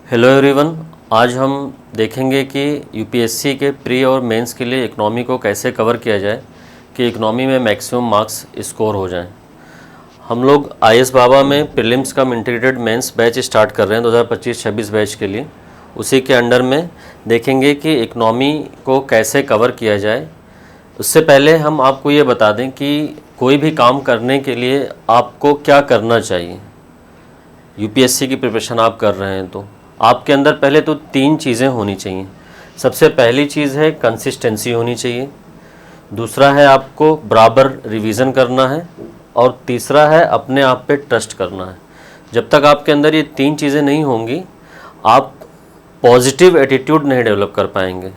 Hello everyone. आज हम देखेंगे कि यूपीएससी के प्री और मेंस के लिए इकनॉमी को कैसे कवर किया जाए कि इकनॉमी में मैक्सिमम मार्क्स स्कोर हो जाएं। हम लोग आईएस बाबा में प्रीलिम्स कम इंटीग्रेटेड मेंस बैच स्टार्ट कर रहे हैं 2025-26 बैच के लिए। उसी के अंडर में देखेंगे कि इकनॉमी को कैसे कवर किया जाए। उससे पहले हम आपको ये बता दें कि कोई भी काम करने के लिए आपको क्या करना चाहिए। यूपीएससी की प्रिपरेशन आप कर रहे हैं तो आपके अंदर पहले तो 3 चीज़ें होनी चाहिए। सबसे पहली चीज़ है कंसिस्टेंसी होनी चाहिए, दूसरा है आपको बराबर रिवीजन करना है और तीसरा है अपने आप पे ट्रस्ट करना है। जब तक आपके अंदर ये 3 चीज़ें नहीं होंगी आप पॉजिटिव एटीट्यूड नहीं डेवलप कर पाएंगे।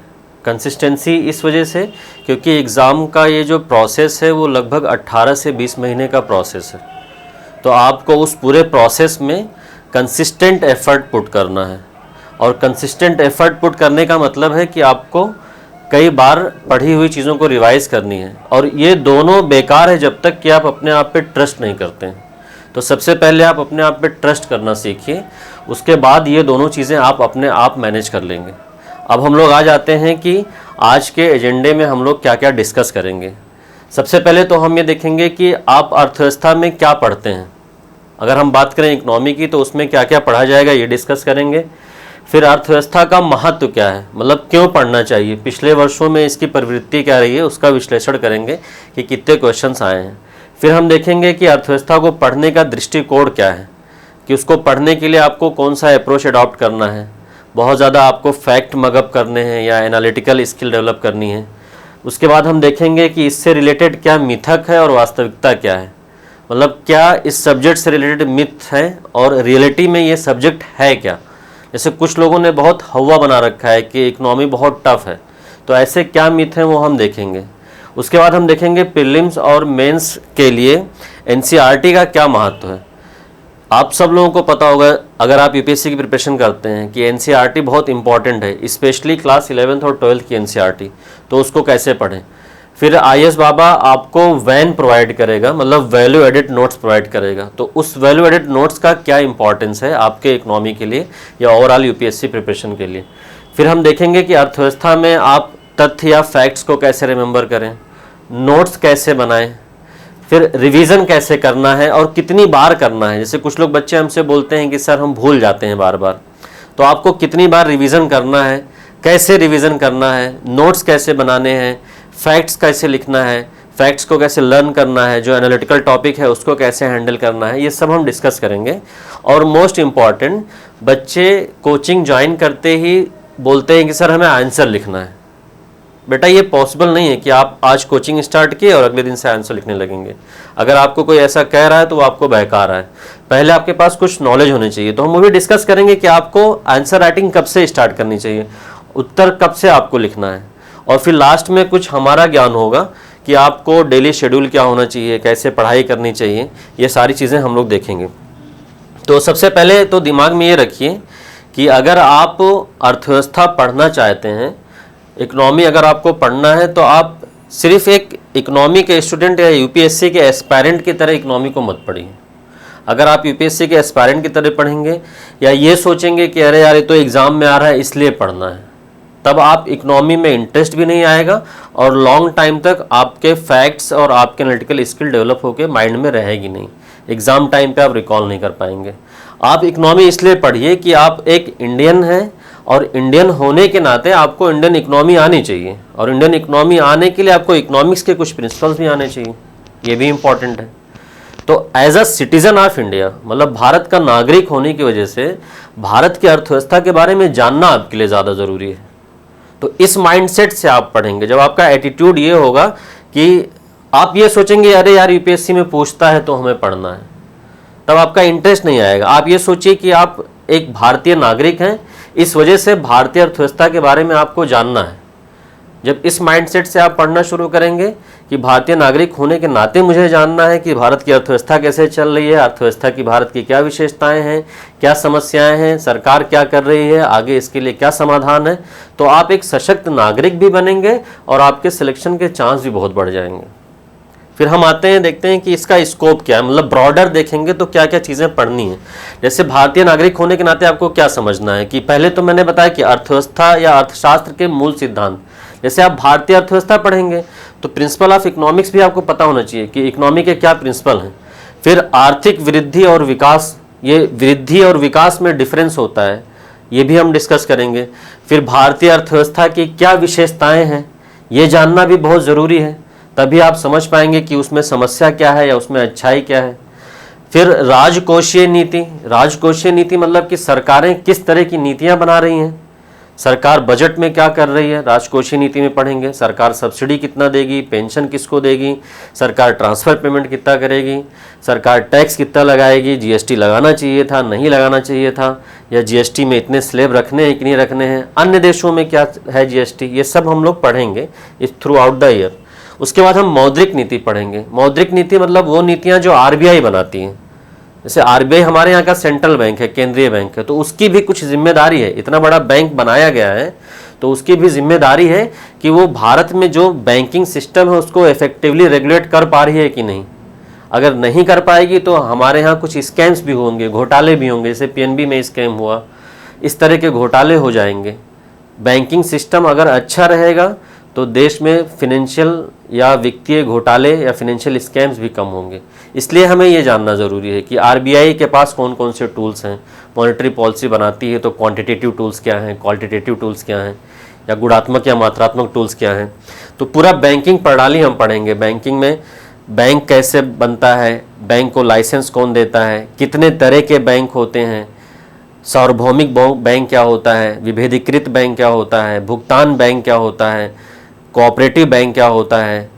कंसिस्टेंसी इस वजह से क्योंकि एग्ज़ाम का ये जो प्रोसेस है वो लगभग 18 से 20 महीने का प्रोसेस है, तो आपको उस पूरे प्रोसेस में कंसिस्टेंट एफ़र्ट पुट करना है। और कंसिस्टेंट एफ़र्ट पुट करने का मतलब है कि आपको कई बार पढ़ी हुई चीज़ों को रिवाइज़ करनी है, और ये दोनों बेकार है जब तक कि आप अपने आप पे ट्रस्ट नहीं करते हैं। तो सबसे पहले आप अपने आप पे ट्रस्ट करना सीखिए, उसके बाद ये दोनों चीज़ें आप अपने आप मैनेज कर लेंगे। अब हम लोग आ जाते हैं कि आज के एजेंडे में हम लोग क्या क्या डिस्कस करेंगे। सबसे पहले तो हम ये देखेंगे कि आप अर्थव्यवस्था में क्या पढ़ते हैं। अगर हम बात करें इकनॉमी की तो उसमें क्या क्या पढ़ा जाएगा ये डिस्कस करेंगे। फिर अर्थव्यवस्था का महत्व क्या है, मतलब क्यों पढ़ना चाहिए, पिछले वर्षों में इसकी प्रवृत्ति क्या रही है उसका विश्लेषण करेंगे कि कितने क्वेश्चंस आए हैं। फिर हम देखेंगे कि अर्थव्यवस्था को पढ़ने का दृष्टिकोण क्या है, कि उसको पढ़ने के लिए आपको कौन सा अप्रोच अडॉप्ट करना है। बहुत ज़्यादा आपको फैक्ट मगअप करने हैं या एनालिटिकल स्किल डेवलप करनी है। उसके बाद हम देखेंगे कि इससे रिलेटेड क्या मिथक है और वास्तविकता क्या है, मतलब क्या इस सब्जेक्ट से रिलेटेड मिथ है और रियलिटी में ये सब्जेक्ट है क्या। जैसे कुछ लोगों ने बहुत हवा बना रखा है कि इकनॉमी बहुत टफ है, तो ऐसे क्या मिथ हैं वो हम देखेंगे। उसके बाद हम देखेंगे प्रीलिम्स और मेंस के लिए एनसीईआरटी का क्या महत्व है। आप सब लोगों को पता होगा अगर आप यूपीएससी की प्रिपरेशन करते हैं कि एनसीईआरटी बहुत इंपॉर्टेंट है, स्पेशली क्लास 11th और 12th की एनसीईआरटी, तो उसको कैसे पढ़ें। फिर आईएस बाबा आपको वैन प्रोवाइड करेगा, मतलब वैल्यू एडेड नोट्स प्रोवाइड करेगा, तो उस वैल्यू एडेड नोट्स का क्या इंपॉर्टेंस है आपके इकनॉमी के लिए या ओवरऑल यूपीएससी प्रिपरेशन के लिए। फिर हम देखेंगे कि अर्थव्यवस्था में आप तथ्य या फैक्ट्स को कैसे रिमेंबर करें, नोट्स कैसे बनाएं, फिर रिवीजन कैसे करना है और कितनी बार करना है। जैसे कुछ लोग बच्चे हमसे बोलते हैं कि सर हम भूल जाते हैं बार बार, तो आपको कितनी बार रिवीजन करना है, कैसे रिवीजन करना है, नोट्स कैसे बनाने हैं, फैक्ट्स कैसे लिखना है, फैक्ट्स को कैसे लर्न करना है, जो एनालिटिकल टॉपिक है उसको कैसे हैंडल करना है, ये सब हम डिस्कस करेंगे। और मोस्ट इम्पॉर्टेंट, बच्चे कोचिंग ज्वाइन करते ही बोलते हैं कि सर हमें आंसर लिखना है। बेटा ये पॉसिबल नहीं है कि आप आज कोचिंग स्टार्ट किए और अगले दिन से आंसर लिखने लगेंगे। अगर आपको कोई ऐसा कह रहा है तो वो आपको बहका रहा है। पहले आपके पास कुछ नॉलेज होनी चाहिए, तो हम वो भी डिस्कस करेंगे कि आपको आंसर राइटिंग कब से स्टार्ट करनी चाहिए, उत्तर कब से आपको लिखना है। और फिर लास्ट में कुछ हमारा ज्ञान होगा कि आपको डेली शेड्यूल क्या होना चाहिए, कैसे पढ़ाई करनी चाहिए, ये सारी चीज़ें हम लोग देखेंगे। तो सबसे पहले तो दिमाग में ये रखिए कि अगर आप अर्थव्यवस्था पढ़ना चाहते हैं, इकनॉमी अगर आपको पढ़ना है, तो आप सिर्फ एक इकनॉमी के स्टूडेंट या यूपीएससी के एस्पायरेंट की तरह इकनॉमी को मत पढ़िए। अगर आप यूपीएससी के एस्पायरेंट की तरह पढ़ेंगे या ये सोचेंगे कि अरे यार ये तो एग्ज़ाम में आ रहा है इसलिए पढ़ना है, तब आप इकनॉमी में इंटरेस्ट भी नहीं आएगा और लॉन्ग टाइम तक आपके फैक्ट्स और आपके एनालिटिकल स्किल डेवलप होकर माइंड में रहेगी नहीं। एग्ज़ाम टाइम पे आप रिकॉल नहीं कर पाएंगे। आप इकनॉमी इसलिए पढ़िए कि आप एक इंडियन हैं और इंडियन होने के नाते आपको इंडियन इकनॉमी आनी चाहिए, और इंडियन इकनॉमी आने के लिए आपको इकनॉमिक्स के कुछ प्रिंसिपल्स भी आने चाहिए, ये भी इम्पॉर्टेंट है। तो as a citizen of India, मतलब भारत का नागरिक होने की वजह से भारत की अर्थव्यवस्था के बारे में जानना आपके लिए ज़्यादा ज़रूरी है। तो इस माइंडसेट से आप पढ़ेंगे। जब आपका एटीट्यूड ये होगा कि आप ये सोचेंगे अरे यार यूपीएससी में पूछता है तो हमें पढ़ना है, तब आपका इंटरेस्ट नहीं आएगा। आप ये सोचिए कि आप एक भारतीय नागरिक हैं, इस वजह से भारतीय अर्थव्यवस्था के बारे में आपको जानना है। जब इस माइंडसेट से आप पढ़ना शुरू करेंगे कि भारतीय नागरिक होने के नाते मुझे जानना है कि भारत की अर्थव्यवस्था कैसे चल रही है, अर्थव्यवस्था की भारत की क्या विशेषताएं हैं, क्या समस्याएं हैं, सरकार क्या कर रही है, आगे इसके लिए क्या समाधान है, तो आप एक सशक्त नागरिक भी बनेंगे और आपके सिलेक्शन के चांस भी बहुत बढ़ जाएंगे। फिर हम आते हैं, देखते हैं कि इसका स्कोप क्या है, मतलब ब्रॉडर देखेंगे तो क्या क्या चीज़ें पढ़नी है। जैसे भारतीय नागरिक होने के नाते आपको क्या समझना है कि पहले तो मैंने बताया कि अर्थव्यवस्था या अर्थशास्त्र के मूल सिद्धांत। जैसे आप भारतीय अर्थव्यवस्था पढ़ेंगे तो प्रिंसिपल ऑफ इकोनॉमिक्स भी आपको पता होना चाहिए कि इकोनॉमी के क्या प्रिंसिपल हैं। फिर आर्थिक वृद्धि और विकास, ये वृद्धि और विकास में डिफरेंस होता है, ये भी हम डिस्कस करेंगे। फिर भारतीय अर्थव्यवस्था की क्या विशेषताएं हैं, ये जानना भी बहुत ज़रूरी है, तभी आप समझ पाएंगे कि उसमें समस्या क्या है या उसमें अच्छाई क्या है। फिर राजकोषीय नीति, राजकोषीय नीति मतलब कि सरकारें किस तरह की नीतियां बना रही हैं, सरकार बजट में क्या कर रही है, राजकोषीय नीति में पढ़ेंगे। सरकार सब्सिडी कितना देगी, पेंशन किसको देगी, सरकार ट्रांसफ़र पेमेंट कितना करेगी, सरकार टैक्स कितना लगाएगी, जीएसटी लगाना चाहिए था नहीं लगाना चाहिए था, या जीएसटी में इतने स्लैब रखने हैं कि नहीं रखने हैं, अन्य देशों में क्या है जीएसटी, ये सब हम लोग पढ़ेंगे इस थ्रू आउट द ईयर। उसके बाद हम मौद्रिक नीति पढ़ेंगे। मौद्रिक नीति मतलब वो नीतियाँ जो आरबीआई बनाती हैं। जैसे आरबीआई हमारे यहाँ का सेंट्रल बैंक है, केंद्रीय बैंक है, तो उसकी भी कुछ जिम्मेदारी है। इतना बड़ा बैंक बनाया गया है तो उसकी भी जिम्मेदारी है कि वो भारत में जो बैंकिंग सिस्टम है उसको इफेक्टिवली रेगुलेट कर पा रही है कि नहीं। अगर नहीं कर पाएगी तो हमारे यहाँ कुछ स्कैम्स भी होंगे, घोटाले भी होंगे, जैसे पीएनबी में स्कैम हुआ, इस तरह के घोटाले हो जाएंगे। बैंकिंग सिस्टम अगर अच्छा रहेगा तो देश में फिनेंशियल या वित्तीय घोटाले या फिनेंशियल स्कैम्स भी कम होंगे। इसलिए हमें ये जानना ज़रूरी है कि आरबीआई के पास कौन कौन से टूल्स हैं। मॉनेटरी पॉलिसी बनाती है तो क्वांटिटेटिव टूल्स क्या हैं, क्वालिटेटिव टूल्स क्या हैं, या गुणात्मक या मात्रात्मक टूल्स क्या हैं। तो पूरा बैंकिंग प्रणाली हम पढ़ेंगे। बैंकिंग में बैंक कैसे बनता है, बैंक को लाइसेंस कौन देता है, कितने तरह के बैंक होते हैं, सार्वभौमिक बैंक क्या होता है, विभेदीकृत बैंक क्या होता है, भुगतान बैंक क्या होता है, कोऑपरेटिव बैंक क्या होता है,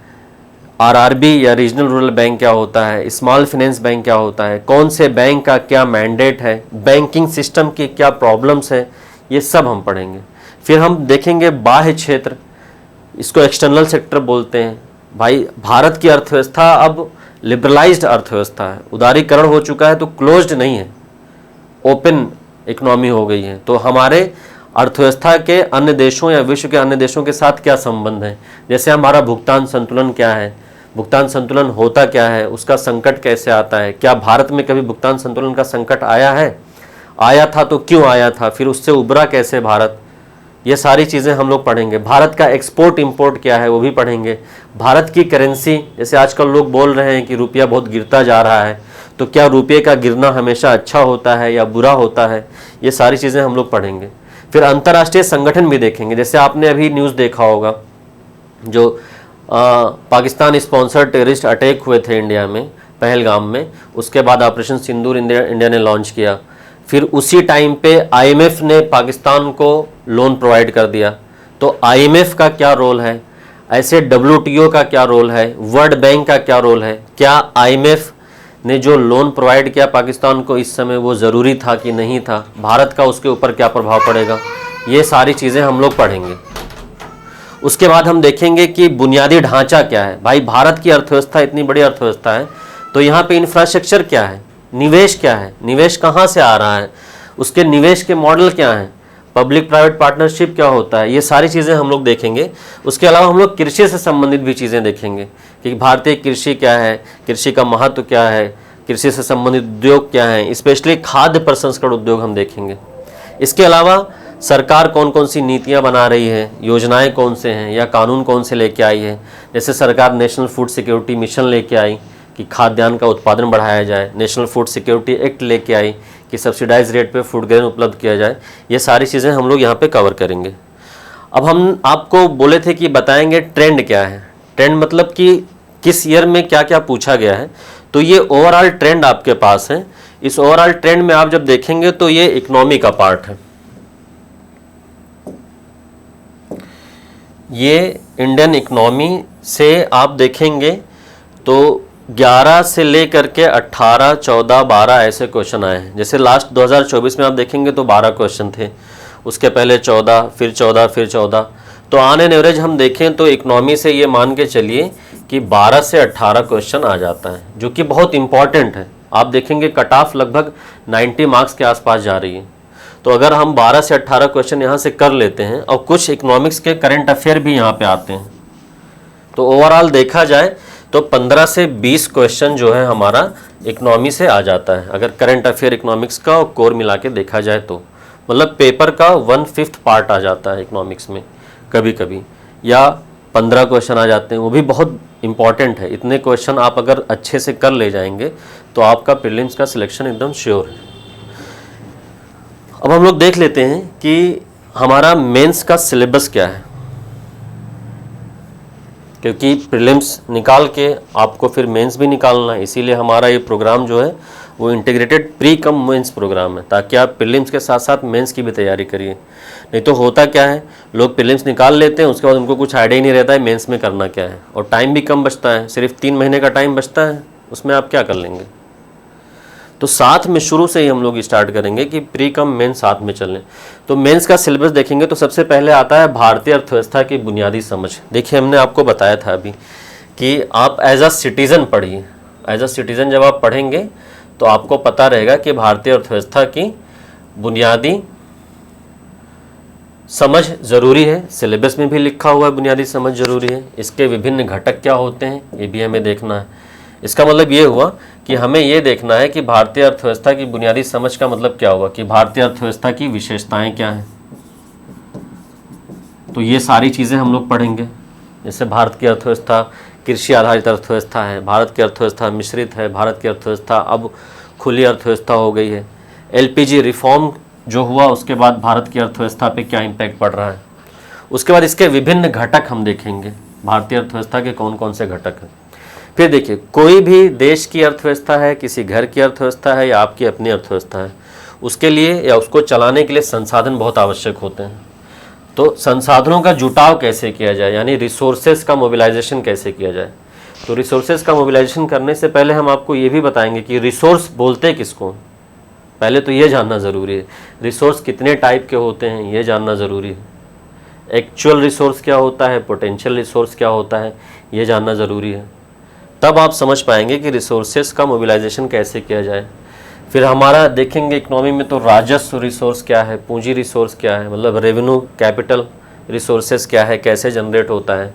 आरआरबी या रीजनल रूरल बैंक क्या होता है, स्मॉल फाइनेंस बैंक क्या होता है, कौन से बैंक का क्या मैंडेट है, बैंकिंग सिस्टम की क्या प्रॉब्लम्स है, ये सब हम पढ़ेंगे। फिर हम देखेंगे बाह्य क्षेत्र, इसको एक्सटर्नल सेक्टर बोलते हैं। भाई भारत की अर्थव्यवस्था अब लिबरलाइज्ड अर्थव्यवस्था है, उदारीकरण हो चुका है, तो क्लोज्ड नहीं है, ओपन इकोनॉमी हो गई है। तो हमारे अर्थव्यवस्था के अन्य देशों या विश्व के अन्य देशों के साथ क्या संबंध है, जैसे हमारा भुगतान संतुलन क्या है, भुगतान संतुलन होता क्या है, उसका संकट कैसे आता है, क्या भारत में कभी भुगतान संतुलन का संकट आया है, आया था तो क्यों आया था, फिर उससे उभरा कैसे भारत, ये सारी चीज़ें हम लोग पढ़ेंगे। भारत का एक्सपोर्ट इंपोर्ट क्या है वो भी पढ़ेंगे। भारत की करेंसी, जैसे आजकल लोग बोल रहे हैं कि रुपया बहुत गिरता जा रहा है, तो क्या रुपये का गिरना हमेशा अच्छा होता है या बुरा होता है, ये सारी चीज़ें हम लोग पढ़ेंगे। फिर अंतर्राष्ट्रीय संगठन भी देखेंगे। जैसे आपने अभी न्यूज़ देखा होगा, जो पाकिस्तान स्पॉन्सर्ड टेररिस्ट अटैक हुए थे इंडिया में, पहलगाम में, उसके बाद ऑपरेशन सिंदूर इंडिया ने लॉन्च किया। फिर उसी टाइम पे आईएमएफ ने पाकिस्तान को लोन प्रोवाइड कर दिया। तो आईएमएफ का क्या रोल है, ऐसे डब्ल्यूटीओ का क्या रोल है, वर्ल्ड बैंक का क्या रोल है, क्या आईएमएफ ने जो लोन प्रोवाइड किया पाकिस्तान को इस समय वो ज़रूरी था कि नहीं था, भारत का उसके ऊपर क्या प्रभाव पड़ेगा, ये सारी चीज़ें हम लोग पढ़ेंगे। उसके बाद हम देखेंगे कि बुनियादी ढांचा क्या है। भाई भारत की अर्थव्यवस्था इतनी बड़ी अर्थव्यवस्था है, तो यहाँ पे इंफ्रास्ट्रक्चर क्या है, निवेश क्या है, निवेश कहाँ से आ रहा है, उसके निवेश के मॉडल क्या हैं, पब्लिक प्राइवेट पार्टनरशिप क्या होता है, ये सारी चीज़ें हम लोग देखेंगे। उसके अलावा हम लोग कृषि से संबंधित भी चीज़ें देखेंगे कि भारतीय कृषि क्या है, कृषि का महत्व क्या है, कृषि से संबंधित उद्योग क्या हैं, स्पेशली खाद्य प्रसंस्करण उद्योग हम देखेंगे। इसके अलावा सरकार कौन कौन सी नीतियां बना रही है, योजनाएं कौन से हैं या कानून कौन से लेके आई है। जैसे सरकार नेशनल फूड सिक्योरिटी मिशन लेके आई कि खाद्यान्न का उत्पादन बढ़ाया जाए, नेशनल फूड सिक्योरिटी एक्ट लेके आई कि सब्सिडाइज रेट पे फूड ग्रेन उपलब्ध किया जाए। ये सारी चीज़ें हम लोग यहाँ पे कवर करेंगे। अब हम आपको बोले थे कि बताएंगे ट्रेंड क्या है। ट्रेंड मतलब कि किस ईयर में क्या क्या पूछा गया है, तो ये ओवरऑल ट्रेंड आपके पास है। इस ओवरऑल ट्रेंड में आप जब देखेंगे तो ये इकोनॉमी का पार्ट है, ये इंडियन इकोनॉमी से आप देखेंगे तो 11 से लेकर के 18, 14, 12 ऐसे क्वेश्चन आए हैं। जैसे लास्ट 2024 में आप देखेंगे तो 12 क्वेश्चन थे, उसके पहले 14, फिर 14, फिर 14। तो ऑन एन एवरेज हम देखें तो इकोनॉमी से ये मान के चलिए कि 12 से 18 क्वेश्चन आ जाता है, जो कि बहुत इंपॉर्टेंट है। आप देखेंगे कट ऑफ लगभग 90 मार्क्स के आसपास जा रही है। तो अगर हम 12 से 18 क्वेश्चन यहाँ से कर लेते हैं और कुछ इकोनॉमिक्स के करंट अफेयर भी यहाँ पे आते हैं, तो ओवरऑल देखा जाए तो 15 से 20 क्वेश्चन जो है हमारा इकोनॉमी से आ जाता है, अगर करंट अफेयर इकोनॉमिक्स का और कोर मिला के देखा जाए तो। मतलब पेपर का 1/5 पार्ट आ जाता है इकोनॉमिक्स में कभी कभी, या 15 क्वेश्चन आ जाते हैं, वो भी बहुत इंपॉर्टेंट है। इतने क्वेश्चन आप अगर अच्छे से कर ले जाएंगे तो आपका प्रीलिम्स का सिलेक्शन एकदम श्योर है। अब हम लोग देख लेते हैं कि हमारा मेंस का सिलेबस क्या है, क्योंकि प्रीलिम्स निकाल के आपको फिर मेंस भी निकालना है। इसीलिए हमारा ये प्रोग्राम जो है वो integrated pre cum mains program है, ताकि आप प्रीलिम्स के साथ साथ मेंस की भी तैयारी करिए। नहीं तो होता क्या है, लोग प्रीलिम्स निकाल लेते हैं, उसके बाद उनको कुछ आइडिया ही नहीं रहता है मेंस में करना क्या है, और टाइम भी कम बचता है, सिर्फ 3 महीने का टाइम बचता है, उसमें आप क्या कर लेंगे। तो साथ में शुरू से ही हम लोग स्टार्ट करेंगे कि प्री कम मेंस साथ में चलें। तो मेंस का सिलेबस देखेंगे तो सबसे पहले आता है भारतीय अर्थव्यवस्था की बुनियादी समझ। देखिए हमने आपको बताया था अभी कि आप एज अ सिटीज़न पढ़िए। एज अ सिटीज़न जब आप पढ़ेंगे तो आपको पता रहेगा कि भारतीय अर्थव्यवस्था की बुनियादी समझ ज़रूरी है। सिलेबस में भी लिखा हुआ है बुनियादी समझ ज़रूरी है। इसके विभिन्न घटक क्या होते हैं ये भी हमें देखना है। इसका मतलब ये हुआ कि हमें ये देखना है कि भारतीय अर्थव्यवस्था की बुनियादी समझ का मतलब क्या हुआ कि भारतीय अर्थव्यवस्था की विशेषताएं क्या हैं। तो ये सारी चीज़ें हम लोग पढ़ेंगे। जैसे भारत की अर्थव्यवस्था कृषि आधारित अर्थव्यवस्था है, भारत की अर्थव्यवस्था मिश्रित है, भारत की अर्थव्यवस्था अब खुली अर्थव्यवस्था हो गई है। एलपीजी रिफॉर्म जो हुआ उसके बाद भारत की अर्थव्यवस्था पे क्या इम्पैक्ट पड़ रहा है। उसके बाद इसके विभिन्न घटक हम देखेंगे, भारतीय अर्थव्यवस्था के कौन कौन से घटक हैं। फिर देखिए कोई भी देश की अर्थव्यवस्था है, किसी घर की अर्थव्यवस्था है या आपकी अपनी अर्थव्यवस्था है, उसके लिए या उसको चलाने के लिए संसाधन बहुत आवश्यक होते हैं। तो संसाधनों का जुटाव कैसे किया जाए, यानी रिसोर्सेज का मोबिलाइजेशन कैसे किया जाए। तो रिसोर्सेज का मोबिलाइजेशन करने से पहले हम आपको ये भी बताएंगे कि रिसोर्स बोलते किसको। पहले तो ये जानना ज़रूरी है रिसोर्स कितने टाइप के होते हैं, ये जानना ज़रूरी है। एक्चुअल रिसोर्स क्या होता है, पोटेंशियल रिसोर्स क्या होता है, ये जानना ज़रूरी है। तब आप समझ पाएंगे कि रिसोर्सेज का मोबिलाइजेशन कैसे किया जाए। फिर हमारा देखेंगे इकोनॉमी में तो राजस्व रिसोर्स क्या है, पूंजी रिसोर्स क्या है, मतलब रेवेन्यू कैपिटल रिसोर्सेज क्या है, कैसे जनरेट होता है।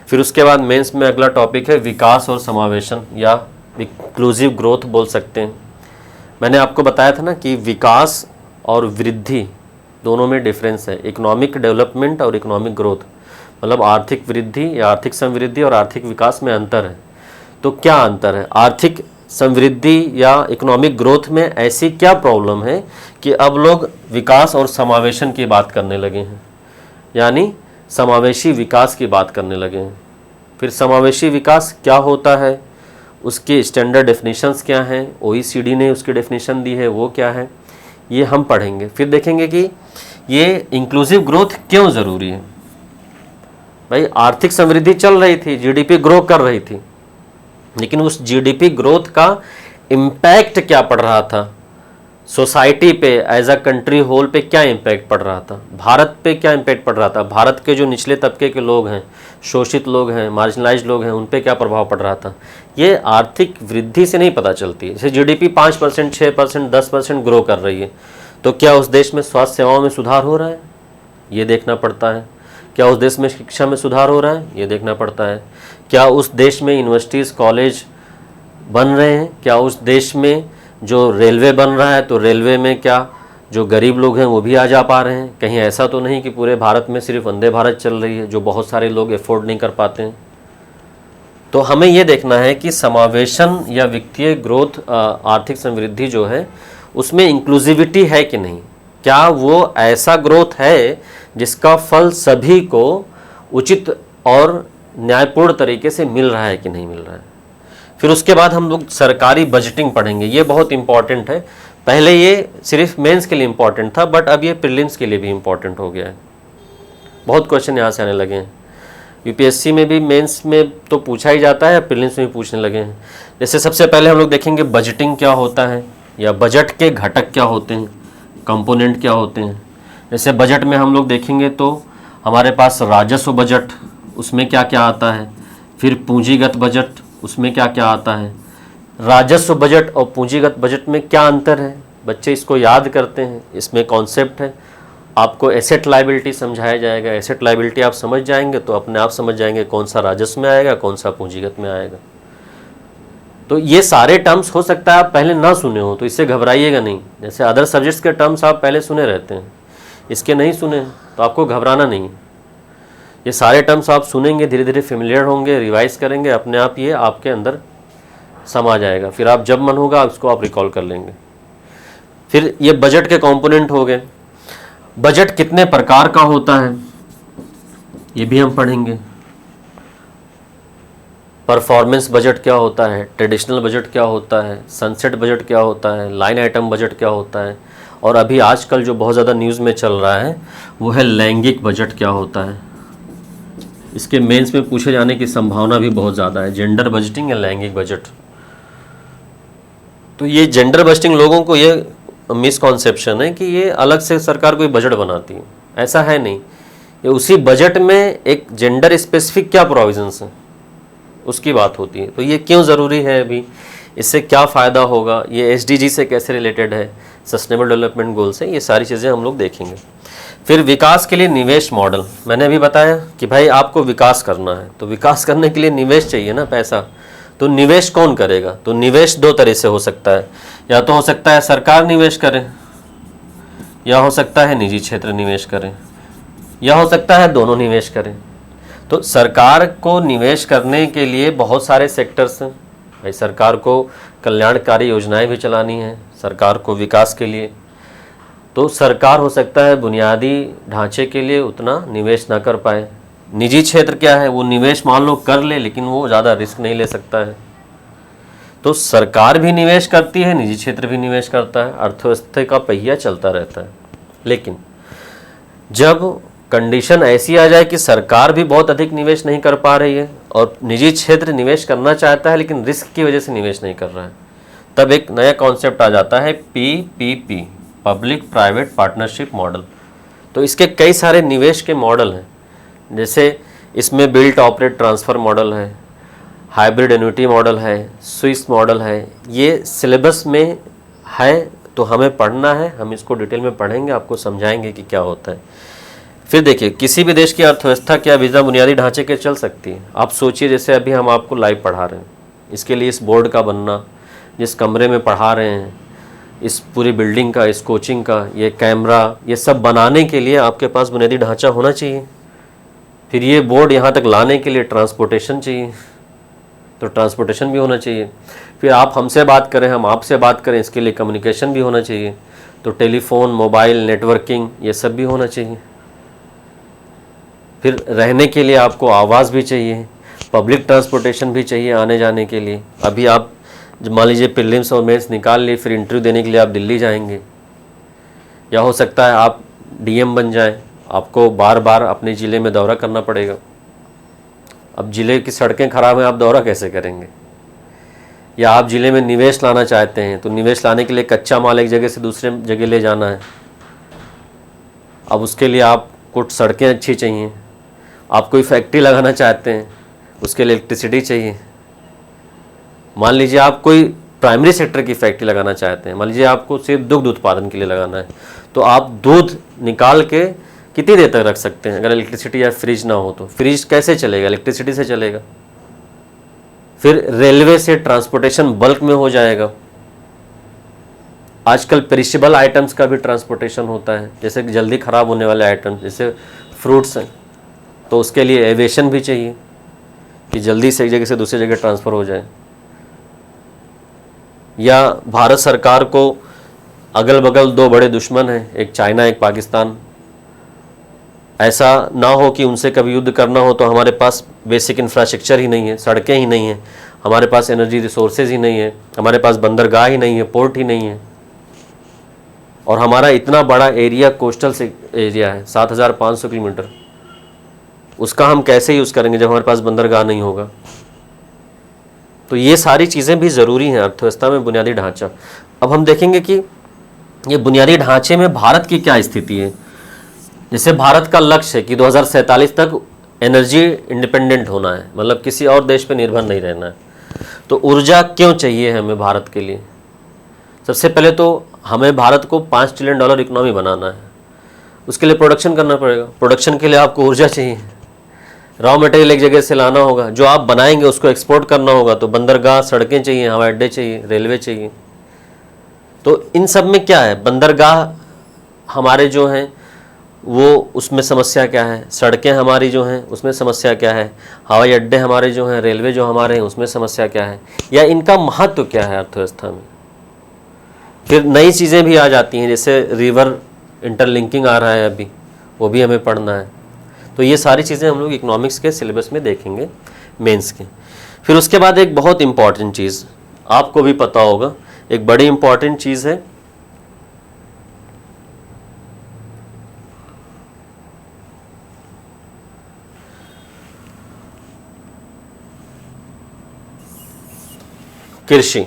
फिर उसके बाद मेंस में अगला टॉपिक है विकास और समावेशन या इंक्लूसिव ग्रोथ बोल सकते हैं। मैंने आपको बताया था ना कि विकास और वृद्धि दोनों में डिफरेंस है। इकोनॉमिक डेवलपमेंट और इकोनॉमिक ग्रोथ, मतलब आर्थिक वृद्धि या आर्थिक समृद्धि और आर्थिक विकास में अंतर है। तो क्या अंतर है, आर्थिक समृद्धि या इकोनॉमिक ग्रोथ में ऐसी क्या प्रॉब्लम है कि अब लोग विकास और समावेशन की बात करने लगे हैं, यानी समावेशी विकास की बात करने लगे हैं। फिर समावेशी विकास क्या होता है, उसकी स्टैंडर्ड डेफिनेशंस क्या हैं, ओईसीडी ने उसकी डेफिनेशन दी है वो क्या है, ये हम पढ़ेंगे। फिर देखेंगे कि ये इंक्लूसिव ग्रोथ क्यों ज़रूरी है। भाई आर्थिक समृद्धि चल रही थी, जीडीपी ग्रो कर रही थी, लेकिन उस जीडीपी ग्रोथ का इम्पैक्ट क्या पड़ रहा था सोसाइटी पे, एज अ कंट्री होल पे क्या इम्पैक्ट पड़ रहा था, भारत पे क्या इम्पैक्ट पड़ रहा था, भारत के जो निचले तबके के लोग हैं, शोषित लोग हैं, मार्जिनलाइज्ड लोग हैं, उन पे क्या प्रभाव पड़ रहा था। ये आर्थिक वृद्धि से नहीं पता चलती है। जैसे जीडीपी 5%, 6%, 10% ग्रो कर रही है, तो क्या उस देश में स्वास्थ्य सेवाओं में सुधार हो रहा है, ये देखना पड़ता है। क्या उस देश में शिक्षा में सुधार हो रहा है, ये देखना पड़ता है। क्या उस देश में यूनिवर्सिटीज़ कॉलेज बन रहे हैं, क्या उस देश में जो रेलवे बन रहा है तो रेलवे में क्या जो गरीब लोग हैं वो भी आ जा पा रहे हैं। कहीं ऐसा तो नहीं कि पूरे भारत में सिर्फ वंदे भारत चल रही है जो बहुत सारे लोग अफोर्ड नहीं कर पाते हैं। तो हमें ये देखना है कि समावेशन या वित्तीय ग्रोथ, आर्थिक समृद्धि जो है उसमें इंक्लूसिविटी है कि नहीं, क्या वो ऐसा ग्रोथ है जिसका फल सभी को उचित और न्यायपूर्ण तरीके से मिल रहा है कि नहीं मिल रहा है। फिर उसके बाद हम लोग सरकारी बजटिंग पढ़ेंगे, ये बहुत इंपॉर्टेंट है। पहले ये सिर्फ मेंस के लिए इंपॉर्टेंट था, बट अब ये प्रीलिम्स के लिए भी इंपॉर्टेंट हो गया है। बहुत क्वेश्चन यहाँ से आने लगे हैं। यूपीएससी में भी मेंस में तो पूछा ही जाता है, प्रीलिम्स में भी पूछने लगे हैं। जैसे सबसे पहले हम लोग देखेंगे बजटिंग क्या होता है या बजट के घटक क्या होते हैं, कंपोनेंट क्या होते हैं। जैसे बजट में हम लोग देखेंगे तो हमारे पास राजस्व बजट, उसमें क्या क्या आता है। फिर पूंजीगत बजट, उसमें क्या क्या आता है। राजस्व बजट और पूंजीगत बजट में क्या अंतर है, बच्चे इसको याद करते हैं। इसमें कॉन्सेप्ट है, आपको एसेट लायबिलिटी समझाया जाएगा। एसेट लायबिलिटी आप समझ जाएंगे तो अपने आप समझ जाएंगे कौन सा राजस्व में आएगा, कौन सा पूंजीगत में आएगा। तो ये सारे टर्म्स हो सकता है आप पहले ना सुने हो, तो इससे घबराइएगा नहीं। जैसे अदर सब्जेक्ट्स के टर्म्स आप पहले सुने रहते हैं, इसके नहीं सुने तो आपको घबराना नहीं। ये सारे टर्म्स आप सुनेंगे, धीरे धीरे फेमिलियर होंगे, रिवाइज करेंगे, अपने आप ये आपके अंदर समा जाएगा। फिर आप जब मन होगा उसको आप रिकॉल कर लेंगे। फिर ये बजट के कंपोनेंट हो गए। बजट कितने प्रकार का होता है ये भी हम पढ़ेंगे। परफॉर्मेंस बजट क्या होता है, ट्रेडिशनल बजट क्या होता है, सनसेट बजट क्या होता है, लाइन आइटम बजट क्या होता है, और अभी आजकल जो बहुत ज़्यादा न्यूज़ में चल रहा है वो है लैंगिक बजट क्या होता है। इसके मेंस में पूछे जाने की संभावना भी बहुत ज़्यादा है, जेंडर बजटिंग या लैंगिक बजट। तो ये जेंडर बजटिंग लोगों को ये मिसकॉन्सेप्शन है कि ये अलग से सरकार कोई बजट बनाती है, ऐसा है नहीं। ये उसी बजट में एक जेंडर स्पेसिफिक क्या प्रोविजंस है उसकी बात होती है। तो ये क्यों ज़रूरी है, अभी इससे क्या फ़ायदा होगा, ये एसडीजी से कैसे रिलेटेड है, सस्टेनेबल डेवलपमेंट गोल से, ये सारी चीज़ें हम लोग देखेंगे। फिर विकास के लिए निवेश मॉडल, मैंने अभी बताया कि भाई आपको विकास करना है तो विकास करने के लिए निवेश चाहिए ना, पैसा। तो निवेश कौन करेगा, तो निवेश दो तरह से हो सकता है, या तो हो सकता है सरकार निवेश करे, या हो सकता है निजी क्षेत्र निवेश करें, या हो सकता है दोनों निवेश करें। तो सरकार को निवेश करने के लिए बहुत सारे सेक्टर्स हैं भाई, सरकार को कल्याणकारी योजनाएं भी चलानी है, सरकार को विकास के लिए। तो सरकार हो सकता है बुनियादी ढांचे के लिए उतना निवेश ना कर पाए। निजी क्षेत्र क्या है, वो निवेश मान लो कर ले लेकिन वो ज़्यादा रिस्क नहीं ले सकता है। तो सरकार भी निवेश करती है, निजी क्षेत्र भी निवेश करता है, अर्थव्यवस्था का पहिया चलता रहता है। लेकिन जब कंडीशन ऐसी आ जाए कि सरकार भी बहुत अधिक निवेश नहीं कर पा रही है और निजी क्षेत्र निवेश करना चाहता है लेकिन रिस्क की वजह से निवेश नहीं कर रहा है, तब एक नया कॉन्सेप्ट आ जाता है PPP, public private partnership model. तो इसके कई सारे निवेश के मॉडल हैं, जैसे इसमें बिल्ट ऑपरेट ट्रांसफ़र मॉडल है, हाइब्रिड एन्युटी मॉडल है, स्विस मॉडल है। ये सिलेबस में है तो हमें पढ़ना है, हम इसको डिटेल में पढ़ेंगे, आपको समझाएंगे कि क्या होता है। फिर देखिए, किसी भी देश की अर्थव्यवस्था क्या बिना बुनियादी ढांचे के चल सकती है। आप सोचिए, जैसे अभी हम आपको लाइव पढ़ा रहे हैं, इसके लिए इस बोर्ड का बनना, जिस कमरे में पढ़ा रहे हैं, इस पूरी बिल्डिंग का, इस कोचिंग का, ये कैमरा, ये सब बनाने के लिए आपके पास बुनियादी ढांचा होना चाहिए। फिर ये बोर्ड यहाँ तक लाने के लिए ट्रांसपोर्टेशन चाहिए, तो ट्रांसपोर्टेशन भी होना चाहिए। फिर आप हमसे बात करें, हम आपसे बात करें, इसके लिए कम्युनिकेशन भी होना चाहिए। तो टेलीफोन, मोबाइल, नेटवर्किंग, ये सब भी होना चाहिए। फिर रहने के लिए आपको आवास भी चाहिए, पब्लिक ट्रांसपोर्टेशन भी चाहिए आने जाने के लिए। अभी आप मान लीजिए प्रीलिम्स और मेंस निकाल लिए, फिर इंटरव्यू देने के लिए आप दिल्ली जाएंगे, या हो सकता है आप डीएम बन जाएं, आपको बार बार अपने ज़िले में दौरा करना पड़ेगा। अब ज़िले की सड़कें ख़राब हैं, आप दौरा कैसे करेंगे? या आप ज़िले में निवेश लाना चाहते हैं, तो निवेश लाने के लिए कच्चा माल एक जगह से दूसरे जगह ले जाना है। अब उसके लिए आपको सड़कें अच्छी चाहिए। आप कोई फैक्ट्री लगाना चाहते हैं, उसके लिए इलेक्ट्रिसिटी चाहिए। मान लीजिए आप कोई प्राइमरी सेक्टर की फैक्ट्री लगाना चाहते हैं, मान लीजिए आपको सिर्फ दुग्ध उत्पादन के लिए लगाना है, तो आप दूध निकाल के कितनी देर तक रख सकते हैं? अगर इलेक्ट्रिसिटी या फ्रिज ना हो तो फ्रिज कैसे चलेगा? इलेक्ट्रिसिटी से चलेगा। फिर रेलवे से ट्रांसपोर्टेशन बल्क में हो जाएगा। आजकल पेरिशेबल आइटम्स का भी ट्रांसपोर्टेशन होता है, जैसे जल्दी ख़राब होने वाले आइटम्स, जैसे फ्रूट्स हैं, तो उसके लिए एविएशन भी चाहिए कि जल्दी से एक जगह से दूसरी जगह ट्रांसफ़र हो जाए। या भारत सरकार को अगल बगल दो बड़े दुश्मन हैं, एक चाइना एक पाकिस्तान, ऐसा ना हो कि उनसे कभी युद्ध करना हो तो हमारे पास बेसिक इंफ्रास्ट्रक्चर ही नहीं है, सड़कें ही नहीं है, हमारे पास एनर्जी रिसोर्सेज ही नहीं है, हमारे पास बंदरगाह ही नहीं है, पोर्ट ही नहीं है, और हमारा इतना बड़ा एरिया कोस्टल से एरिया है 7,500 किलोमीटर, उसका हम कैसे यूज़ करेंगे जब हमारे पास बंदरगाह नहीं होगा? तो ये सारी चीज़ें भी ज़रूरी हैं अर्थव्यवस्था में, बुनियादी ढांचा। अब हम देखेंगे कि ये बुनियादी ढांचे में भारत की क्या स्थिति है। जैसे भारत का लक्ष्य है कि 2047 तक एनर्जी इंडिपेंडेंट होना है, मतलब किसी और देश पर निर्भर नहीं रहना है। तो ऊर्जा क्यों चाहिए हमें भारत के लिए? सबसे पहले तो हमें भारत को $5 ट्रिलियन इकोनॉमी बनाना है, उसके लिए प्रोडक्शन करना पड़ेगा। प्रोडक्शन के लिए आपको ऊर्जा चाहिए। रॉ मटेरियल एक जगह से लाना होगा, जो आप बनाएंगे उसको एक्सपोर्ट करना होगा, तो बंदरगाह, सड़कें चाहिए, हवाई अड्डे चाहिए, रेलवे चाहिए। तो इन सब में क्या है, बंदरगाह हमारे जो हैं वो उसमें समस्या क्या है, सड़कें हमारी जो हैं उसमें समस्या क्या है, हवाई अड्डे हमारे जो हैं, रेलवे जो हमारे हैं उसमें समस्या क्या है, या इनका महत्व क्या है अर्थव्यवस्था में। फिर नई चीज़ें भी आ जाती हैं, जैसे रिवर इंटरलिंकिंग आ रहा है अभी, वो भी हमें पढ़ना है। तो ये सारी चीज़ें हम लोग इकोनॉमिक्स के सिलेबस में देखेंगे, मेंस के। फिर उसके बाद एक बहुत इम्पॉर्टेंट चीज़ आपको भी पता होगा, एक बड़ी इम्पॉर्टेंट चीज़ है कृषि।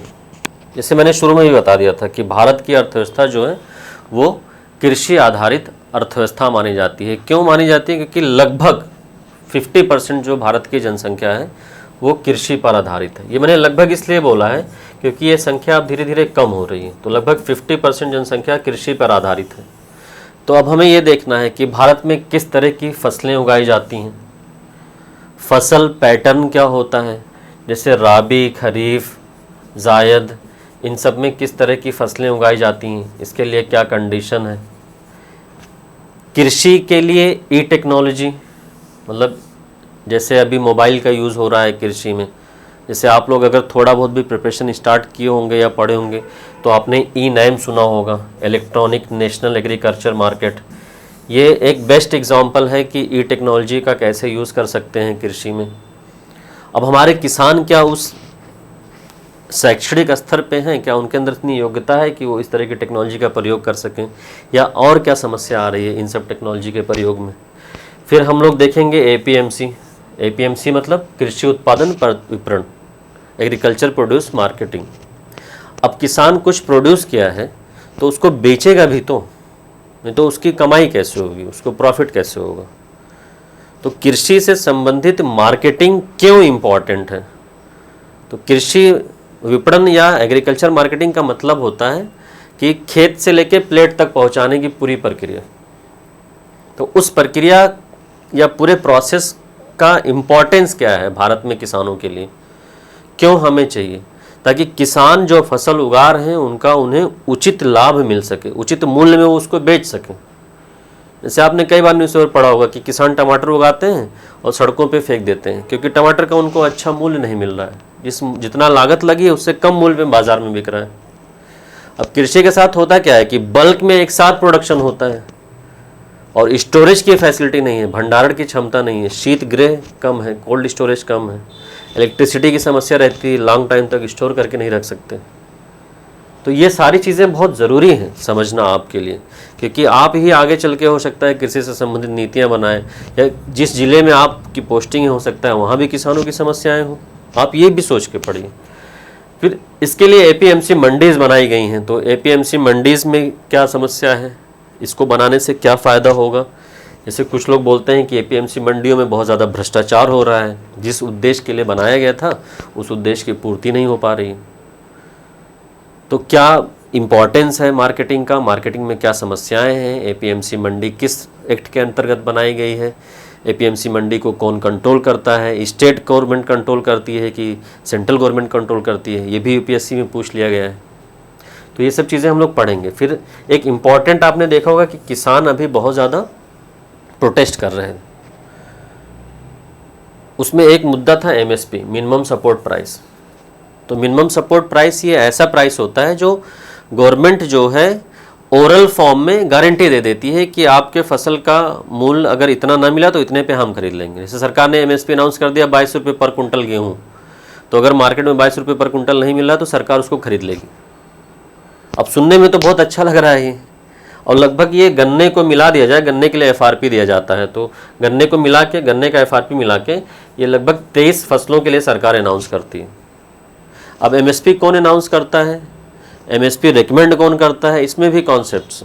जैसे मैंने शुरू में ही बता दिया था कि भारत की अर्थव्यवस्था जो है वो कृषि आधारित अर्थव्यवस्था मानी जाती है। क्यों मानी जाती है? क्योंकि लगभग 50% जो भारत की जनसंख्या है वो कृषि पर आधारित है। ये मैंने लगभग इसलिए बोला है क्योंकि ये संख्या अब धीरे धीरे कम हो रही है, तो लगभग 50% जनसंख्या कृषि पर आधारित है। तो अब हमें ये देखना है कि भारत में किस तरह की फसलें उगाई जाती हैं, फसल पैटर्न क्या होता है, जैसे राबी, खरीफ, जायद, इन सब में किस तरह की फसलें उगाई जाती हैं, इसके लिए क्या कंडीशन है। कृषि के लिए ई टेक्नोलॉजी, मतलब जैसे अभी मोबाइल का यूज़ हो रहा है कृषि में, जैसे आप लोग अगर थोड़ा बहुत भी प्रिपरेशन स्टार्ट किए होंगे या पढ़े होंगे तो आपने ई नैम सुना होगा, इलेक्ट्रॉनिक नेशनल एग्रीकल्चर मार्केट। ये एक बेस्ट एग्जांपल है कि ई टेक्नोलॉजी का कैसे यूज़ कर सकते हैं कृषि में। अब हमारे किसान क्या उस शैक्षणिक स्तर पे हैं, क्या उनके अंदर इतनी योग्यता है कि वो इस तरह की टेक्नोलॉजी का प्रयोग कर सकें, या और क्या समस्या आ रही है इन सब टेक्नोलॉजी के प्रयोग में। फिर हम लोग देखेंगे एपीएमसी। एपीएमसी मतलब कृषि उत्पादन विपणन, एग्रीकल्चर प्रोड्यूस मार्केटिंग। अब किसान कुछ प्रोड्यूस किया है तो उसको बेचेगा भी तो, नहीं तो उसकी कमाई कैसे होगी, उसको प्रॉफिट कैसे होगा। तो कृषि से संबंधित मार्केटिंग क्यों इम्पॉर्टेंट है? तो कृषि विपणन या एग्रीकल्चर मार्केटिंग का मतलब होता है कि खेत से लेके प्लेट तक पहुंचाने की पूरी प्रक्रिया। तो उस प्रक्रिया या पूरे प्रोसेस का इम्पोर्टेंस क्या है भारत में किसानों के लिए, क्यों हमें चाहिए, ताकि किसान जो फसल उगा रहे हैं उनका उन्हें उचित लाभ मिल सके, उचित मूल्य में वो उसको बेच सकें। जैसे आपने कई बार न्यूज़पेपर पढ़ा होगा कि किसान टमाटर उगाते हैं और सड़कों पे फेंक देते हैं क्योंकि टमाटर का उनको अच्छा मूल्य नहीं मिल रहा है, जितना लागत लगी है उससे कम मूल्य में बाजार में बिक रहा है। अब कृषि के साथ होता क्या है कि बल्क में एक साथ प्रोडक्शन होता है और स्टोरेज की फैसिलिटी नहीं है, भंडारण की क्षमता नहीं है, शीत गृह कम है, कोल्ड स्टोरेज कम है, इलेक्ट्रिसिटी की समस्या रहती है, लॉन्ग टाइम तक स्टोर करके नहीं रख सकते। तो ये सारी चीज़ें बहुत ज़रूरी हैं समझना आपके लिए, क्योंकि आप ही आगे चल के हो सकता है कृषि से संबंधित नीतियाँ बनाएं, या जिस ज़िले में आपकी पोस्टिंग हो सकता है वहाँ भी किसानों की समस्याएं हों, आप ये भी सोच के पढ़िए। फिर इसके लिए एपीएमसी मंडीज़ बनाई गई हैं। तो एपीएमसी मंडीज़ में क्या समस्या है, इसको बनाने से क्या फ़ायदा होगा। जैसे कुछ लोग बोलते हैं कि एपीएमसी मंडियों में बहुत ज़्यादा भ्रष्टाचार हो रहा है, जिस उद्देश्य के लिए बनाया गया था उस उद्देश्य की पूर्ति नहीं हो पा रही। तो क्या इम्पोर्टेंस है मार्केटिंग का, मार्केटिंग में क्या समस्याएं हैं, एपीएमसी मंडी किस एक्ट के अंतर्गत बनाई गई है, एपीएमसी मंडी को कौन कंट्रोल करता है, स्टेट गवर्नमेंट कंट्रोल करती है कि सेंट्रल गवर्नमेंट कंट्रोल करती है, ये भी यूपीएससी में पूछ लिया गया है। तो ये सब चीज़ें हम लोग पढ़ेंगे। फिर एक इम्पॉर्टेंट आपने देखा होगा कि किसान अभी बहुत ज़्यादा प्रोटेस्ट कर रहे हैं, उसमें एक मुद्दा था एमएसपी, मिनिमम सपोर्ट प्राइस। तो मिनिमम सपोर्ट प्राइस ये ऐसा प्राइस होता है जो गवर्नमेंट जो है ओरल फॉर्म में गारंटी दे देती है कि आपके फसल का मूल्य अगर इतना ना मिला तो इतने पे हम खरीद लेंगे। जैसे सरकार ने एमएसपी अनाउंस कर दिया 22 रुपये पर कुंटल गेहूँ, तो अगर मार्केट में 22 रुपये पर कुंटल नहीं मिल रहा तो सरकार उसको खरीद लेगी। अब सुनने में तो बहुत अच्छा लग रहा है ये, और लगभग ये गन्ने को मिला दिया जाए, गन्ने के लिए एफआरपी दिया जाता है, तो गन्ने को मिला के, गन्ने का एफआरपी मिला के ये लगभग 23 फसलों के लिए सरकार अनाउंस करती है। अब एमएसपी कौन अनाउंस करता है, एमएसपी रिकमेंड कौन करता है, इसमें भी कॉन्सेप्ट्स।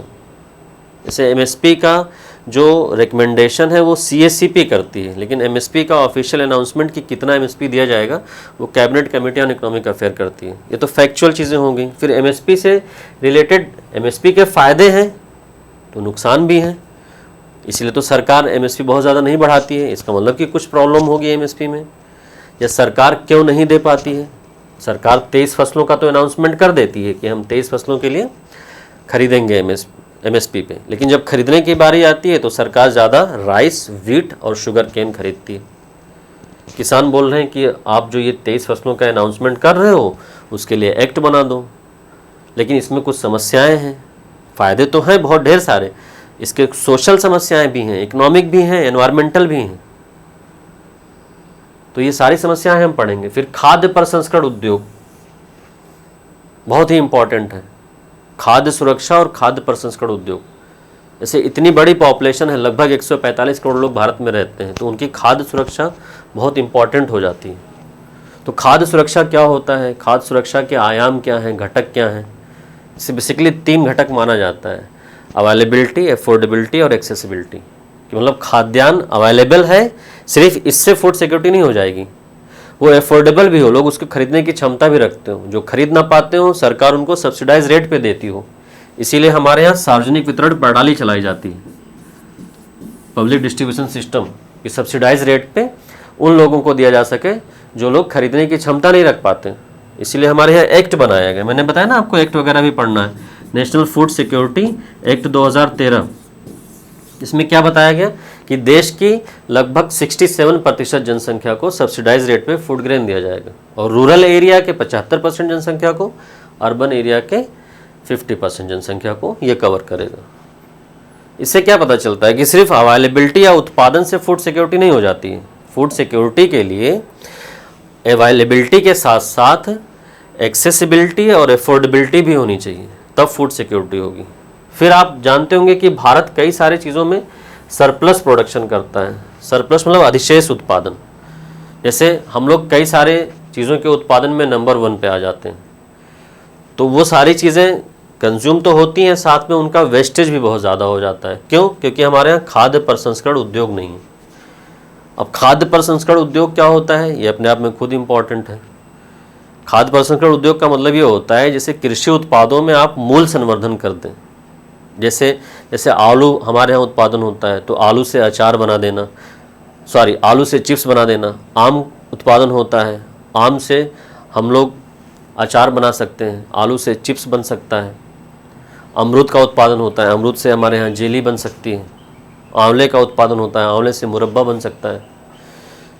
जैसे एमएसपी का जो रिकमेंडेशन है वो सीएससीपी करती है, लेकिन एमएसपी का ऑफिशियल अनाउंसमेंट कि कितना एमएसपी दिया जाएगा वो cabinet committee on economic affair करती है। ये तो फैक्चुअल चीज़ें हो गई। फिर एमएसपी से रिलेटेड एमएसपी के फ़ायदे हैं तो नुकसान भी हैं। इसलिए तो सरकार एमएसपी बहुत ज़्यादा नहीं बढ़ाती है। इसका मतलब कि कुछ प्रॉब्लम होगी एमएसपी में, या सरकार क्यों नहीं दे पाती है। सरकार 23 फसलों का तो अनाउंसमेंट कर देती है कि हम 23 फसलों के लिए खरीदेंगे एमएसपी पे, लेकिन जब खरीदने की बारी आती है तो सरकार ज़्यादा राइस, व्हीट और शुगर केन खरीदती है। किसान बोल रहे हैं कि आप जो ये 23 फसलों का अनाउंसमेंट कर रहे हो उसके लिए एक्ट बना दो, लेकिन इसमें कुछ समस्याएं हैं। फ़ायदे तो हैं बहुत ढेर सारे, इसके सोशल समस्याएं भी हैं, इकोनॉमिक भी हैं, एनवायरमेंटल भी हैं। तो ये सारी समस्याएं हम पढ़ेंगे। फिर खाद्य प्रसंस्करण उद्योग बहुत ही इंपॉर्टेंट है। खाद्य सुरक्षा और खाद्य प्रसंस्करण उद्योग, जैसे इतनी बड़ी पॉपुलेशन है, लगभग 145 करोड़ लोग भारत में रहते हैं, तो उनकी खाद्य सुरक्षा बहुत इंपॉर्टेंट हो जाती है। तो खाद्य सुरक्षा क्या होता है, खाद्य सुरक्षा के आयाम क्या हैं, घटक क्या हैं। इसे बेसिकली 3 घटक माना जाता है, अवेलेबिलिटी, अफोर्डेबिलिटी और एक्सेसिबिलिटी। कि मतलब खाद्यान्न अवेलेबल है, सिर्फ इससे फूड सिक्योरिटी नहीं हो जाएगी, वो अफोर्डेबल भी हो, लोग उसको खरीदने की क्षमता भी रखते हो, जो खरीद ना पाते हो सरकार उनको सब्सिडाइज रेट पे देती हो। इसीलिए हमारे यहाँ सार्वजनिक वितरण प्रणाली चलाई जाती है, पब्लिक डिस्ट्रीब्यूशन सिस्टम, कि सब्सिडाइज रेट पे उन लोगों को दिया जा सके जो लोग खरीदने की क्षमता नहीं रख पाते। इसीलिए हमारे यहाँ एक्ट बनाया गया, मैंने बताया ना आपको एक्ट वगैरह भी पढ़ना है, नेशनल फूड सिक्योरिटी एक्ट 2013। इसमें क्या बताया गया कि देश की लगभग 67% जनसंख्या को सब्सिडाइज रेट पे फूड ग्रेन दिया जाएगा, और रूरल एरिया के 75% जनसंख्या को, अर्बन एरिया के 50% जनसंख्या को ये कवर करेगा। इससे क्या पता चलता है कि सिर्फ अवेलेबिलिटी या उत्पादन से फूड सिक्योरिटी नहीं हो जाती है। फूड सिक्योरिटी के लिए अवेलेबिलिटी के साथ साथ एक्सेसिबिलिटी और अफोर्डेबिलिटी भी होनी चाहिए, तब फूड सिक्योरिटी होगी। फिर आप जानते होंगे कि भारत कई सारी चीज़ों में सरप्लस प्रोडक्शन करता है। सरप्लस मतलब अधिशेष उत्पादन। जैसे हम लोग कई सारे चीज़ों के उत्पादन में नंबर 1 पे आ जाते हैं, तो वो सारी चीज़ें कंज्यूम तो होती हैं, साथ में उनका वेस्टेज भी बहुत ज़्यादा हो जाता है। क्यों? क्योंकि हमारे यहाँ खाद्य प्रसंस्करण उद्योग नहीं है। अब खाद्य प्रसंस्करण उद्योग क्या होता है, ये अपने आप में खुद इम्पॉर्टेंट है। खाद्य प्रसंस्करण उद्योग का मतलब ये होता है जैसे कृषि उत्पादों में आप मूल संवर्धन कर दें। जैसे आलू हमारे यहाँ उत्पादन होता है, तो आलू से अचार बना देना, आलू से चिप्स बना देना। आम उत्पादन होता है, आम से हम लोग अचार बना सकते हैं, आलू से चिप्स बन सकता है। अमरूद का उत्पादन होता है, अमरूद से हमारे यहाँ जेली बन सकती है। आंवले का उत्पादन होता है, आंवले से मुरब्बा बन सकता है।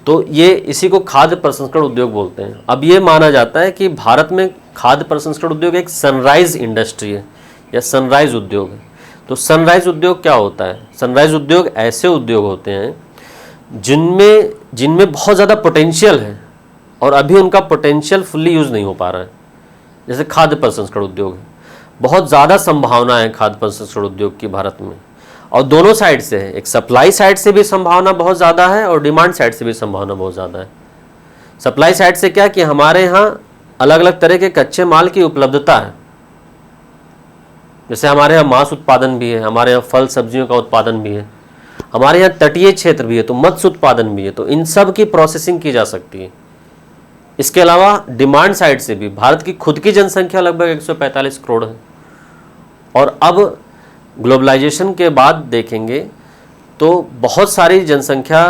तो ये इसी को खाद्य प्रसंस्करण उद्योग बोलते हैं। अब ये माना जाता है कि भारत में खाद्य प्रसंस्करण उद्योग एक सनराइज इंडस्ट्री है या सनराइज उद्योग है। तो सनराइज उद्योग क्या होता है? सनराइज उद्योग ऐसे उद्योग होते हैं जिनमें बहुत ज़्यादा पोटेंशियल है और अभी उनका पोटेंशियल फुल्ली यूज़ नहीं हो पा रहा है। जैसे खाद्य प्रसंस्करण उद्योग है, बहुत ज़्यादा संभावना है खाद्य प्रसंस्करण उद्योग की भारत में, और दोनों साइड से है। एक सप्लाई साइड से भी संभावना बहुत ज़्यादा है और डिमांड साइड से भी संभावना बहुत ज़्यादा है। सप्लाई साइड से क्या कि हमारे यहाँ अलग अलग तरह के कच्चे माल की उपलब्धता है। जैसे हमारे यहाँ मांस उत्पादन भी है, हमारे यहाँ फल सब्जियों का उत्पादन भी है, हमारे यहाँ तटीय क्षेत्र भी है, तो मत्स्य उत्पादन भी है, तो इन सब की प्रोसेसिंग की जा सकती है। इसके अलावा डिमांड साइड से भी भारत की खुद की जनसंख्या लगभग 145 करोड़ है, और अब ग्लोबलाइजेशन के बाद देखेंगे तो बहुत सारी जनसंख्या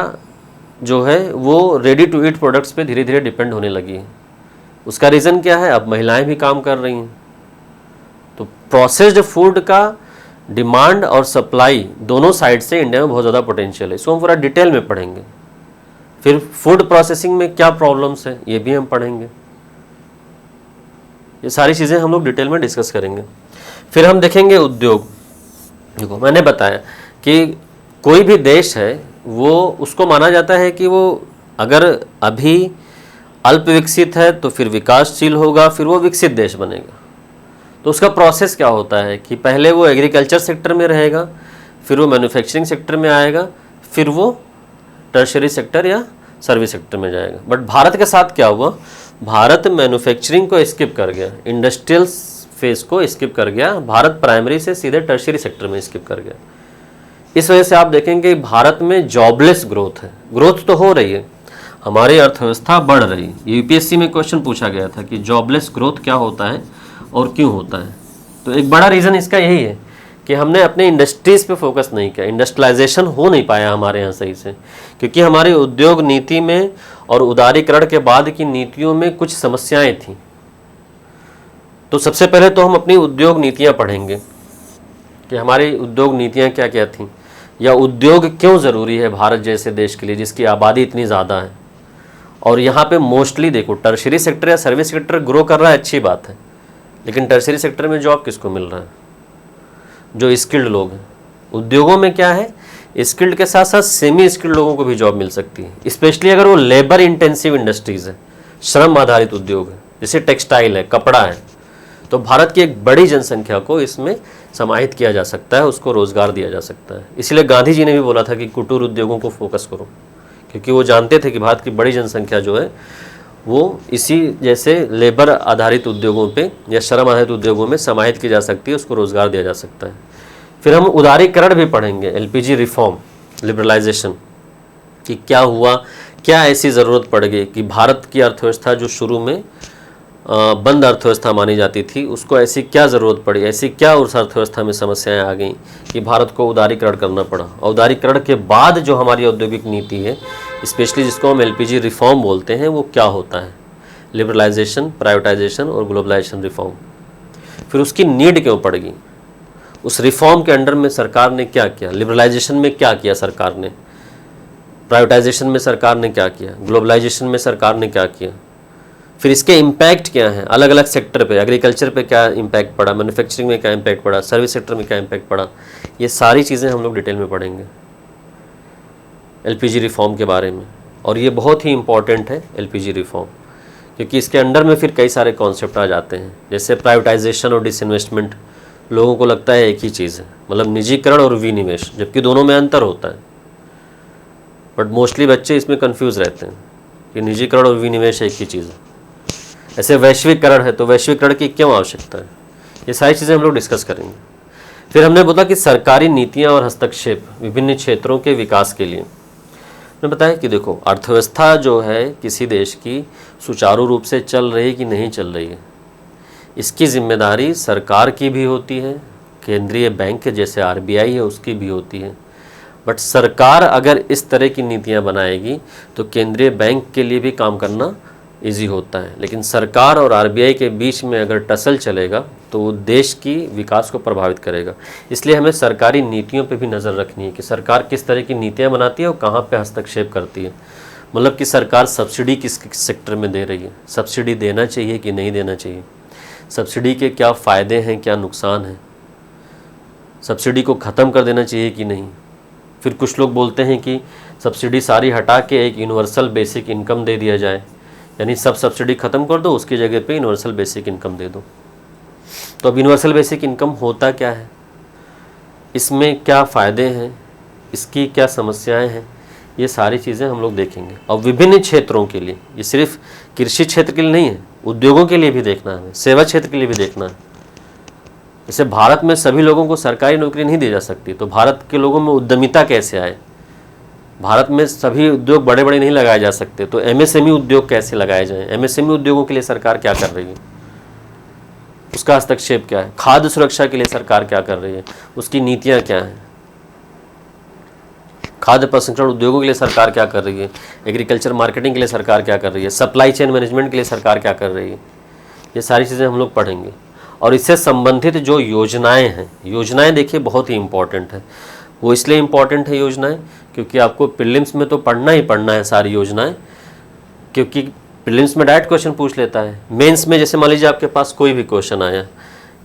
जो है वो रेडी टू ईट प्रोडक्ट्स पे धीरे धीरे डिपेंड होने लगी है। उसका रीज़न क्या है? अब महिलाएं भी काम कर रही हैं, तो प्रोसेस्ड फूड का डिमांड और सप्लाई दोनों साइड से इंडिया में बहुत ज़्यादा पोटेंशियल है। इसको हम पूरा डिटेल में पढ़ेंगे। फिर फूड प्रोसेसिंग में क्या प्रॉब्लम्स है ये भी हम पढ़ेंगे। ये सारी चीज़ें हम लोग डिटेल में डिस्कस करेंगे। फिर हम देखेंगे उद्योग। देखो, मैंने बताया कि कोई भी देश है वो उसको माना जाता है कि वो अगर अभी अल्प विकसित है तो फिर विकासशील होगा, फिर वो विकसित देश बनेगा। तो उसका प्रोसेस क्या होता है कि पहले वो एग्रीकल्चर सेक्टर में रहेगा, फिर वो मैन्युफैक्चरिंग सेक्टर में आएगा, फिर वो टर्शरी सेक्टर या सर्विस सेक्टर में जाएगा। बट भारत के साथ क्या हुआ? भारत मैन्युफैक्चरिंग को स्किप कर गया, इंडस्ट्रियल फेज को स्किप कर गया। भारत प्राइमरी से सीधे टर्शरी सेक्टर में स्किप कर गया। इस वजह से आप देखेंगे भारत में जॉबलेस ग्रोथ है। ग्रोथ तो हो रही है, हमारी अर्थव्यवस्था बढ़ रही है। यूपीएससी में क्वेश्चन पूछा गया था कि जॉबलेस ग्रोथ क्या होता है और क्यों होता है। तो एक बड़ा रीज़न इसका यही है कि हमने अपने इंडस्ट्रीज़ पे फोकस नहीं किया, इंडस्ट्रियलाइजेशन हो नहीं पाया हमारे यहाँ सही से, क्योंकि हमारी उद्योग नीति में और उदारीकरण के बाद की नीतियों में कुछ समस्याएं थी। तो सबसे पहले तो हम अपनी उद्योग नीतियाँ पढ़ेंगे कि हमारी उद्योग नीतियाँ क्या क्या थीं, या उद्योग क्यों ज़रूरी है भारत जैसे देश के लिए जिसकी आबादी इतनी ज़्यादा है। और यहाँ पे मोस्टली देखो, टर्शरी सेक्टर या सर्विस सेक्टर ग्रो कर रहा है, अच्छी बात है, लेकिन टर्शरी सेक्टर में जॉब किसको मिल रहा है? जो स्किल्ड लोग हैं। उद्योगों में क्या है, स्किल्ड के साथ साथ सेमी स्किल्ड लोगों को भी जॉब मिल सकती है, स्पेशली अगर वो लेबर इंटेंसिव इंडस्ट्रीज़ है, श्रम आधारित उद्योग है, जैसे टेक्सटाइल है, कपड़ा है। तो भारत की एक बड़ी जनसंख्या को इसमें समाहित किया जा सकता है, उसको रोज़गार दिया जा सकता है। इसलिए गांधी जी ने भी बोला था कि कुटीर उद्योगों को फोकस करो, क्योंकि वो जानते थे कि भारत की बड़ी जनसंख्या जो है वो इसी जैसे लेबर आधारित उद्योगों पे या श्रम आधारित उद्योगों में समाहित की जा सकती है, उसको रोज़गार दिया जा सकता है। फिर हम उदारीकरण भी पढ़ेंगे, एलपीजी रिफॉर्म, लिबरलाइजेशन, कि क्या हुआ, क्या ऐसी ज़रूरत पड़ गई कि भारत की अर्थव्यवस्था जो शुरू में बंद अर्थव्यवस्था मानी जाती थी, उसको ऐसी क्या ज़रूरत पड़ी, ऐसी क्या उस अर्थव्यवस्था में समस्याएं आ गई कि भारत को उदारीकरण करना पड़ा। और उदारीकरण के बाद जो हमारी औद्योगिक नीति है, स्पेशली जिसको हम एलपीजी रिफॉर्म बोलते हैं, वो क्या होता है, लिबरलाइजेशन, प्राइवेटाइजेशन और ग्लोबलाइजेशन रिफॉर्म। फिर उसकी नीड क्यों पड़ गई, उस रिफॉर्म के अंडर में सरकार ने क्या किया, लिबरलाइजेशन में क्या किया सरकार ने, प्राइवेटाइजेशन में सरकार ने क्या किया, ग्लोबलाइजेशन में सरकार ने क्या किया। फिर इसके इम्पैक्ट क्या हैं अलग अलग सेक्टर पे, एग्रीकल्चर पे क्या इम्पैक्ट पड़ा, मैन्युफैक्चरिंग में क्या इम्पैक्ट पड़ा, सर्विस सेक्टर में क्या इम्पैक्ट पड़ा। ये सारी चीज़ें हम लोग डिटेल में पढ़ेंगे एलपीजी रिफॉर्म के बारे में। और ये बहुत ही इम्पॉर्टेंट है एलपीजी रिफॉर्म, क्योंकि इसके अंडर में फिर कई सारे कॉन्सेप्ट आ जाते हैं, जैसे प्राइवेटाइजेशन और डिसइन्वेस्टमेंट। लोगों को लगता है एक ही चीज़ है, मतलब निजीकरण और विनिवेश, जबकि दोनों में अंतर होता है। बट मोस्टली बच्चे इसमें कंफ्यूज रहते हैं कि निजीकरण और विनिवेश एक ही चीज़ है। ऐसे वैश्वीकरण है, तो वैश्वीकरण की क्यों आवश्यकता है, ये सारी चीज़ें हम लोग डिस्कस करेंगे। फिर हमने बोला कि सरकारी नीतियाँ और हस्तक्षेप विभिन्न क्षेत्रों के विकास के लिए। मैंने बताया कि देखो, अर्थव्यवस्था जो है किसी देश की सुचारू रूप से चल रही कि नहीं चल रही है, इसकी जिम्मेदारी सरकार की भी होती है, केंद्रीय बैंक जैसे आरबीआई है उसकी भी होती है। बट सरकार अगर इस तरह की नीतियां बनाएगी तो केंद्रीय बैंक के लिए भी काम करना इजी होता है। लेकिन सरकार और आरबीआई के बीच में अगर टसल चलेगा तो वो देश की विकास को प्रभावित करेगा। इसलिए हमें सरकारी नीतियों पे भी नज़र रखनी है कि सरकार किस तरह की नीतियां बनाती है और कहाँ पे हस्तक्षेप करती है। मतलब कि सरकार सब्सिडी किस सेक्टर में दे रही है, सब्सिडी देना चाहिए कि नहीं देना चाहिए, सब्सिडी के क्या फ़ायदे हैं, क्या नुकसान हैं, सब्सिडी को ख़त्म कर देना चाहिए कि नहीं। फिर कुछ लोग बोलते हैं कि सब्सिडी सारी हटा के एक यूनिवर्सल बेसिक इनकम दे दिया जाए, यानी सब सब्सिडी ख़त्म कर दो, उसकी जगह पे यूनिवर्सल बेसिक इनकम दे दो। तो अब यूनिवर्सल बेसिक इनकम होता क्या है, इसमें क्या फ़ायदे हैं, इसकी क्या समस्याएं हैं, ये सारी चीज़ें हम लोग देखेंगे। और विभिन्न क्षेत्रों के लिए, ये सिर्फ कृषि क्षेत्र के लिए नहीं है, उद्योगों के लिए भी देखना है, सेवा क्षेत्र के लिए भी देखना है। जैसे भारत में सभी लोगों को सरकारी नौकरी नहीं दी जा सकती, तो भारत के लोगों में उद्यमिता कैसे आए, भारत में सभी उद्योग बड़े बड़े नहीं लगाए जा सकते, तो एमएसएमई उद्योग कैसे लगाए जाएं, एमएसएमई उद्योगों के लिए सरकार क्या कर रही है, उसका हस्तक्षेप क्या है, खाद्य सुरक्षा के लिए सरकार क्या कर रही है, उसकी नीतियां क्या हैं, खाद्य प्रसंस्करण उद्योगों के लिए सरकार क्या कर रही है, एग्रीकल्चर मार्केटिंग के लिए सरकार क्या कर रही है, सप्लाई चेन मैनेजमेंट के लिए सरकार क्या कर रही है। ये सारी चीज़ें हम लोग पढ़ेंगे। और इससे संबंधित जो योजनाएं हैं, योजनाएं देखिए बहुत ही इम्पॉर्टेंट है। वो इसलिए इम्पॉर्टेंट है योजनाएं क्योंकि आपको प्रीलिम्स में तो पढ़ना ही पढ़ना है सारी योजनाएं, क्योंकि प्रीलिम्स में डायरेक्ट क्वेश्चन पूछ लेता है। मेंस में जैसे मान लीजिए आपके पास कोई भी क्वेश्चन आया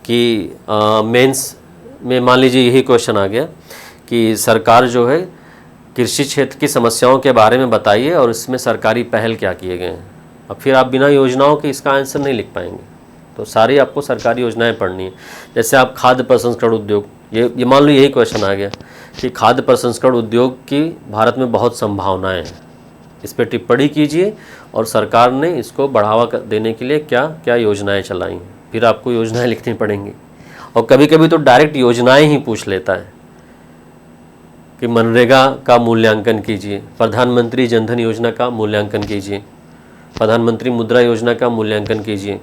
कि मेंस में मान लीजिए यही क्वेश्चन आ गया कि सरकार जो है कृषि क्षेत्र की समस्याओं के बारे में बताइए और इसमें सरकारी पहल क्या किए गए हैं। अब फिर आप बिना योजनाओं के इसका आंसर नहीं लिख पाएंगे, तो सारी आपको सरकारी योजनाएं पढ़नी है। जैसे आप खाद्य प्रसंस्करण उद्योग, ये मान लो यही क्वेश्चन आ गया कि खाद्य प्रसंस्करण उद्योग की भारत में बहुत संभावनाएं हैं, इस पर टिप्पणी कीजिए और सरकार ने इसको बढ़ावा देने के लिए क्या क्या योजनाएं चलाई हैं, फिर आपको योजनाएं लिखनी पड़ेंगी। और कभी कभी तो डायरेक्ट योजनाएं ही पूछ लेता है कि मनरेगा का मूल्यांकन कीजिए, प्रधानमंत्री जनधन योजना का मूल्यांकन कीजिए, प्रधानमंत्री मुद्रा योजना का मूल्यांकन कीजिए।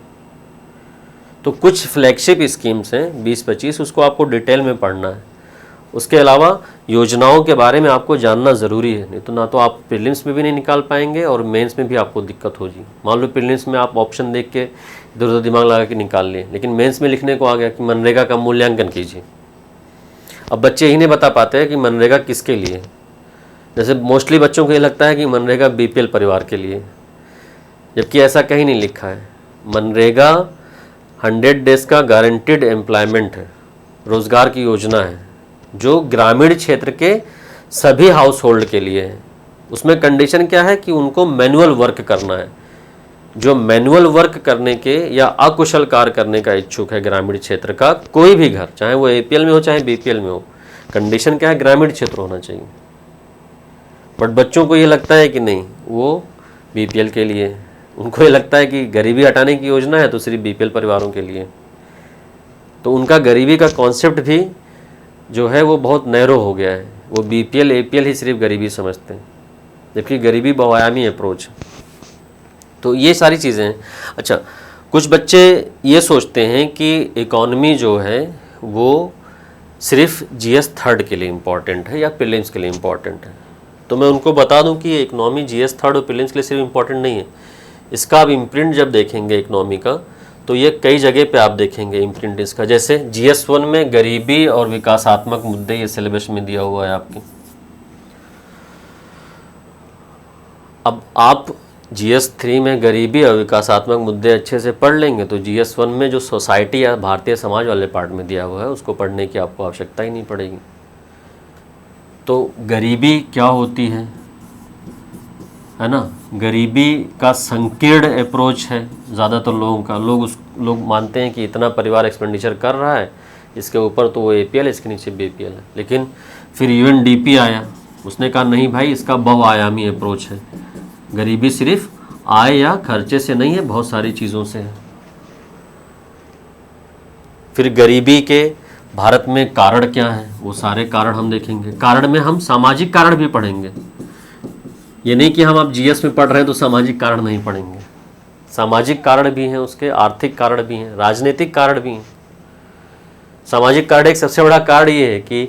तो कुछ फ्लैगशिप स्कीम्स हैं 20-25, उसको आपको डिटेल में पढ़ना है। उसके अलावा योजनाओं के बारे में आपको जानना ज़रूरी है, नहीं तो ना तो आप प्रीलिम्स में भी नहीं निकाल पाएंगे और मेंस में भी आपको दिक्कत होगी। मान लो प्रीलिम्स में आप ऑप्शन देख के इधर उधर दिमाग लगा के निकाल लिए, लेकिन मेंस में लिखने को आ गया कि मनरेगा का मूल्यांकन कीजिए। अब बच्चे ही नहीं बता पाते हैं कि मनरेगा किसके लिए। जैसे मोस्टली बच्चों को ये लगता है कि मनरेगा बीपीएल परिवार के लिए, जबकि ऐसा कहीं नहीं लिखा है। मनरेगा 100 डेज का गारंटीड एम्प्लॉयमेंट है, रोज़गार की योजना है जो ग्रामीण क्षेत्र के सभी हाउस होल्ड के लिए है। उसमें कंडीशन क्या है कि उनको मैनुअल वर्क करना है। जो मैनुअल वर्क करने के या अकुशल कार्य करने का इच्छुक है ग्रामीण क्षेत्र का कोई भी घर, चाहे वो एपीएल में हो चाहे बीपीएल में हो, कंडीशन क्या है, ग्रामीण क्षेत्र होना चाहिए। बट बच्चों को ये लगता है कि नहीं, वो बीपीएल के लिए, उनको ये लगता है कि गरीबी हटाने की योजना है तो सिर्फ बीपीएल परिवारों के लिए। तो उनका गरीबी का कॉन्सेप्ट भी जो है वो बहुत नैरो हो गया है। वो बीपीएल एपीएल ही सिर्फ गरीबी समझते हैं, जबकि गरीबी बहुआयामी अप्रोच। तो ये सारी चीज़ें हैं। अच्छा, कुछ बच्चे ये सोचते हैं कि इकॉनमी जो है वो सिर्फ जीएस थर्ड के लिए इम्पॉर्टेंट है या प्रीलिम्स के लिए इम्पॉर्टेंट है। तो मैं उनको बता दूं कि इकनॉमी जीएस थर्ड और प्रीलिम्स के लिए सिर्फ इम्पॉर्टेंट नहीं है। इसका आप इम्प्रिंट जब देखेंगे इकनॉमी का तो ये कई जगह पे आप देखेंगे इम्प्रिंट इसका। जैसे जीएस1 में गरीबी और विकासात्मक मुद्दे, ये सिलेबस में दिया हुआ है आपके। अब आप जीएस3 में गरीबी और विकासात्मक मुद्दे अच्छे से पढ़ लेंगे तो जीएस1 में जो सोसाइटी या भारतीय समाज वाले पार्ट में दिया हुआ है उसको पढ़ने की आपको आवश्यकता ही नहीं पड़ेगी। तो गरीबी क्या होती है ना, गरीबी का संकीर्ण अप्रोच है ज़्यादातर लोगों का। लोग मानते हैं कि इतना परिवार एक्सपेंडिचर कर रहा है, इसके ऊपर तो वो एपीएल, इसके नीचे बीपीएल है। लेकिन फिर यूएनडीपी आया, उसने कहा नहीं भाई, इसका बहुआयामी अप्रोच है। गरीबी सिर्फ आय या खर्चे से नहीं है, बहुत सारी चीज़ों से है। फिर गरीबी के भारत में कारण क्या है, वो सारे कारण हम देखेंगे। कारण में हम सामाजिक कारण भी पढ़ेंगे। ये नहीं कि हम आप जीएस में पढ़ रहे हैं तो सामाजिक कारण नहीं पढ़ेंगे। सामाजिक कारण भी हैं उसके, आर्थिक कारण भी हैं, राजनीतिक कारण भी हैं। सामाजिक कारण एक सबसे बड़ा कारण ये है कि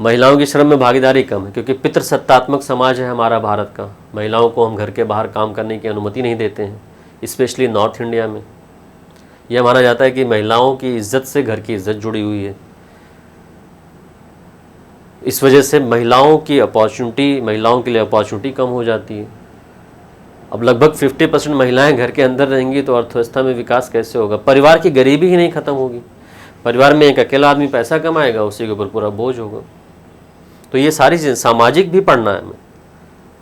महिलाओं की श्रम में भागीदारी कम है, क्योंकि पितृसत्तात्मक समाज है हमारा भारत का। महिलाओं को हम घर के बाहर काम करने की अनुमति नहीं देते हैं, स्पेशली नॉर्थ इंडिया में। यह माना जाता है कि महिलाओं की इज्जत से घर की इज्जत जुड़ी हुई है। इस वजह से महिलाओं के लिए अपॉर्चुनिटी कम हो जाती है। अब लगभग 50% महिलाएं घर के अंदर रहेंगी तो अर्थव्यवस्था में विकास कैसे होगा? परिवार की गरीबी ही नहीं खत्म होगी। परिवार में एक अकेला आदमी पैसा कमाएगा, उसी के ऊपर पूरा बोझ होगा। तो ये सारी चीज़ें सामाजिक भी पढ़ना है,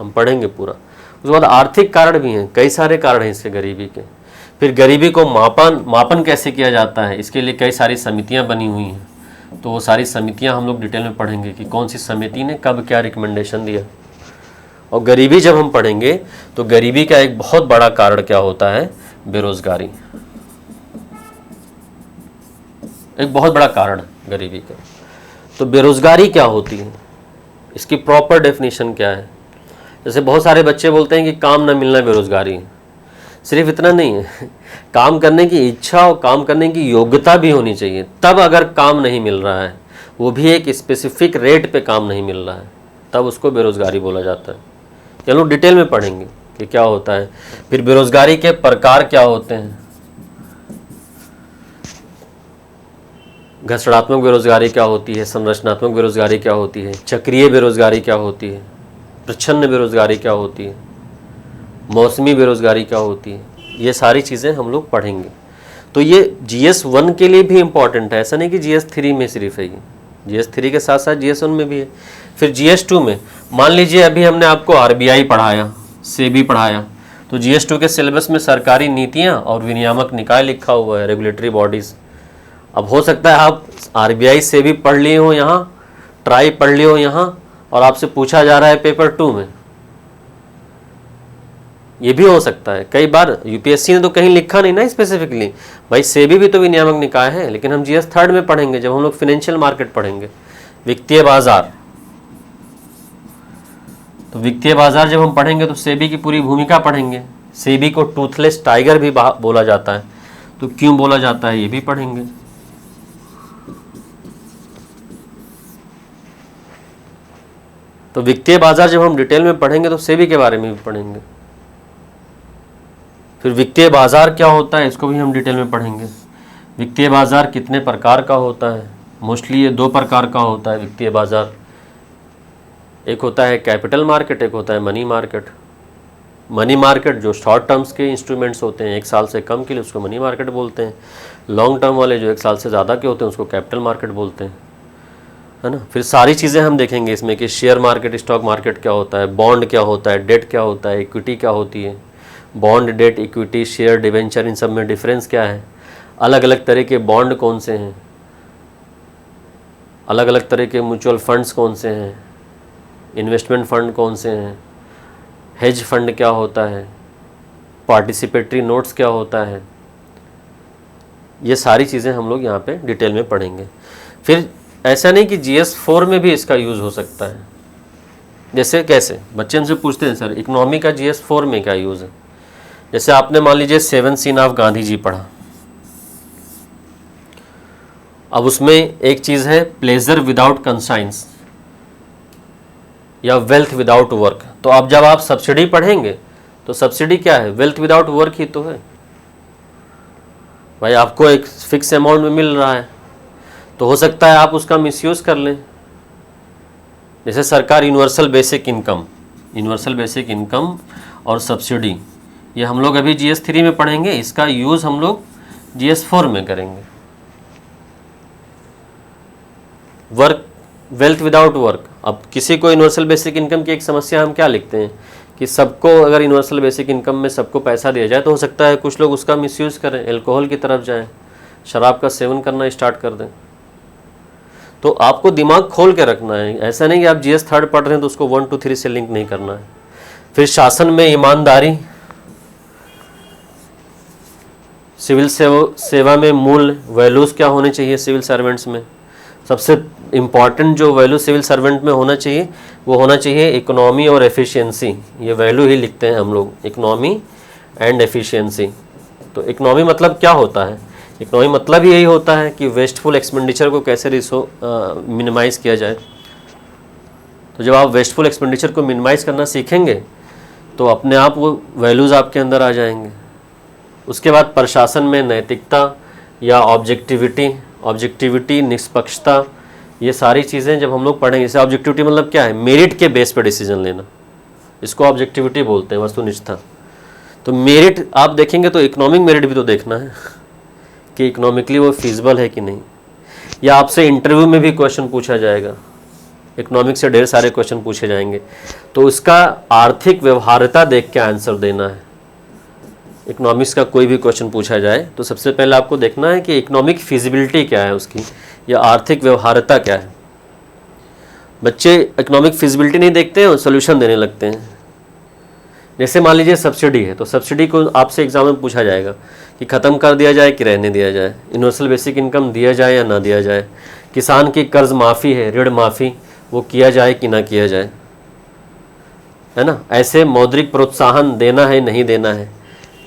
हम पढ़ेंगे पूरा। उसके बाद आर्थिक कारण भी हैं, कई सारे कारण हैं इसके गरीबी के। फिर गरीबी को मापन कैसे किया जाता है, इसके लिए कई सारी समितियाँ बनी हुई हैं। तो वो सारी समितियां हम लोग डिटेल में पढ़ेंगे कि कौन सी समिति ने कब क्या रिकमेंडेशन दिया। और गरीबी जब हम पढ़ेंगे तो गरीबी का एक बहुत बड़ा कारण क्या होता है, बेरोजगारी। एक बहुत बड़ा कारण है गरीबी का। तो बेरोजगारी क्या होती है, इसकी प्रॉपर डेफिनेशन क्या है? जैसे बहुत सारे बच्चे बोलते हैं कि काम न मिलना बेरोजगारी है। सिर्फ इतना नहीं है, काम करने की इच्छा और काम करने की योग्यता भी होनी चाहिए। तब अगर काम नहीं मिल रहा है, वो भी एक स्पेसिफिक रेट पे काम नहीं मिल रहा है, तब उसको बेरोजगारी बोला जाता है। चलो डिटेल में पढ़ेंगे कि क्या होता है। फिर बेरोजगारी के प्रकार क्या होते हैं, घर्षणात्मक बेरोजगारी क्या होती है, संरचनात्मक बेरोजगारी क्या होती है, चक्रीय बेरोजगारी क्या होती है, प्रच्छन्न बेरोजगारी क्या होती है, मौसमी बेरोजगारी क्या होती है। ये सारी चीज़ें हम लोग पढ़ेंगे। तो ये GS1 के लिए भी इम्पॉर्टेंट है, ऐसा नहीं कि GS3 में सिर्फ है। ये GS3 के साथ साथ GS1 में भी है। फिर GS2 में मान लीजिए अभी हमने आपको RBI पढ़ाया, सेबी पढ़ाया, तो GS2 के सिलेबस में सरकारी नीतियाँ और विनियामक निकाय लिखा हुआ है, रेगुलेटरी बॉडीज़। अब हो सकता है आप RBI सेबी पढ़ लिए हो यहाँ, ट्राई पढ़ लिए हो यहाँ, और आपसे पूछा जा रहा है पेपर 2 में। ये भी हो सकता है। कई बार यूपीएससी ने तो कहीं लिखा नहीं ना स्पेसिफिकली, भाई सेबी भी तो विनियामक निकाय है, लेकिन हम GS थर्ड में पढ़ेंगे जब हम लोग फिनेंशियल मार्केट पढ़ेंगे, वित्तीय बाजार। तो वित्तीय बाजार जब हम पढ़ेंगे तो सेबी की पूरी भूमिका पढ़ेंगे। सेबी को टूथलेस टाइगर भी बोला जाता है। तो क्यों बोला जाता है ये भी पढ़ेंगे। तो वित्तीय बाजार जब हम डिटेल में पढ़ेंगे तो सेबी के बारे में भी पढ़ेंगे। फिर वित्तीय बाजार क्या होता है इसको भी हम डिटेल में पढ़ेंगे। वित्तीय बाजार कितने प्रकार का होता है, मोस्टली ये 2 प्रकार का होता है वित्तीय बाजार। एक होता है कैपिटल मार्केट, एक होता है मनी मार्केट। मनी मार्केट जो शॉर्ट टर्म्स के इंस्ट्रूमेंट्स होते हैं 1 साल से कम के लिए उसको मनी मार्केट बोलते हैं। लॉन्ग टर्म वाले जो 1 साल से ज़्यादा के होते हैं उसको कैपिटल मार्केट बोलते हैं, है ना। फिर सारी चीज़ें हम देखेंगे इसमें कि शेयर मार्केट, स्टॉक मार्केट क्या होता है, बॉन्ड क्या होता है, डेट क्या होता है, इक्विटी क्या होती है। Bond, debt, equity, share, debenture, इन सब में डिफरेंस क्या है, अलग अलग तरह के बॉन्ड कौन से हैं, अलग अलग तरह के म्यूचुअल फंड्स कौन से हैं, इन्वेस्टमेंट फंड कौन से हैं, हेज फंड क्या होता है, पार्टिसिपेटरी नोट्स क्या होता है। ये सारी चीज़ें हम लोग यहाँ पे डिटेल में पढ़ेंगे। फिर ऐसा नहीं कि GS4 में भी इसका यूज़ हो सकता है। जैसे कैसे बच्चे हमसे पूछते हैं सर इकोनॉमी का GS4 में क्या यूज़ है। जैसे आपने मान लीजिए 7 सीन ऑफ गांधी जी पढ़ा, अब उसमें एक चीज़ है प्लेजर विदाउट कंसाइंस या वेल्थ विदाउट वर्क। तो अब जब आप सब्सिडी पढ़ेंगे तो सब्सिडी क्या है, वेल्थ विदाउट वर्क ही तो है भाई। आपको एक फिक्स अमाउंट में मिल रहा है तो हो सकता है आप उसका मिसयूज़ कर लें। जैसे सरकार यूनिवर्सल बेसिक इनकम और सब्सिडी, ये हम लोग अभी GS3 में पढ़ेंगे, इसका यूज़ हम लोग GS4 में करेंगे। Work, wealth without work. अब किसी को यूनिवर्सल बेसिक इनकम की एक समस्या हम क्या लिखते हैं कि सबको अगर यूनिवर्सल बेसिक इनकम में सबको पैसा दिया जाए तो हो सकता है कुछ लोग उसका मिसयूज़ करें, अल्कोहल की तरफ जाएं, शराब का सेवन करना स्टार्ट कर दें। तो आपको दिमाग खोल के रखना है, ऐसा नहीं कि आप GS3 पढ़ रहे हैं तो उसको 1 2 3 से लिंक नहीं करना है। फिर शासन में ईमानदारी, सिविल सेवा में मूल वैल्यूज़ क्या होने चाहिए सिविल सर्वेंट्स में। सबसे इम्पॉर्टेंट जो वैल्यू सिविल सर्वेंट में होना चाहिए वो होना चाहिए इकोनॉमी और एफिशिएंसी। ये वैल्यू ही लिखते हैं हम लोग, इकोनॉमी एंड एफिशिएंसी। तो इकोनॉमी मतलब क्या होता है, इकोनॉमी मतलब यही होता है कि वेस्टफुल एक्सपेंडिचर को कैसे मिनिमाइज़ किया जाए। तो जब आप वेस्टफुल एक्सपेंडिचर को मिनिमाइज़ करना सीखेंगे तो अपने आप वो वैल्यूज़ आपके अंदर आ जाएंगे। उसके बाद प्रशासन में नैतिकता या ऑब्जेक्टिविटी, निष्पक्षता, ये सारी चीज़ें जब हम लोग पढ़ेंगे। जैसे ऑब्जेक्टिविटी मतलब क्या है, मेरिट के बेस पर डिसीजन लेना, इसको ऑब्जेक्टिविटी बोलते हैं, वस्तुनिष्ठता। तो मेरिट आप देखेंगे तो इकोनॉमिक मेरिट भी तो देखना है कि इकोनॉमिकली वो फीजिबल है कि नहीं। या आपसे इंटरव्यू में भी क्वेश्चन पूछा जाएगा, इकोनॉमिक्स से ढेर सारे क्वेश्चन पूछे जाएंगे, तो उसका आर्थिक व्यवहार्यता देख के आंसर देना है। इकोनॉमिक्स का कोई भी क्वेश्चन पूछा जाए तो सबसे पहले आपको देखना है कि इकोनॉमिक फिजिबिलिटी क्या है उसकी, या आर्थिक व्यवहार्यता क्या है। बच्चे इकोनॉमिक फिजिबिलिटी नहीं देखते हैं और सोल्यूशन देने लगते हैं। जैसे मान लीजिए सब्सिडी है, तो सब्सिडी को आपसे एग्जाम में पूछा जाएगा कि ख़त्म कर दिया जाए कि रहने दिया जाए, यूनिवर्सल बेसिक इनकम दिया जाए या ना दिया जाए, किसान की कर्ज माफ़ी है, ऋण माफ़ी, वो किया जाए कि ना किया जाए, है ना। ऐसे मौद्रिक प्रोत्साहन देना है नहीं देना है,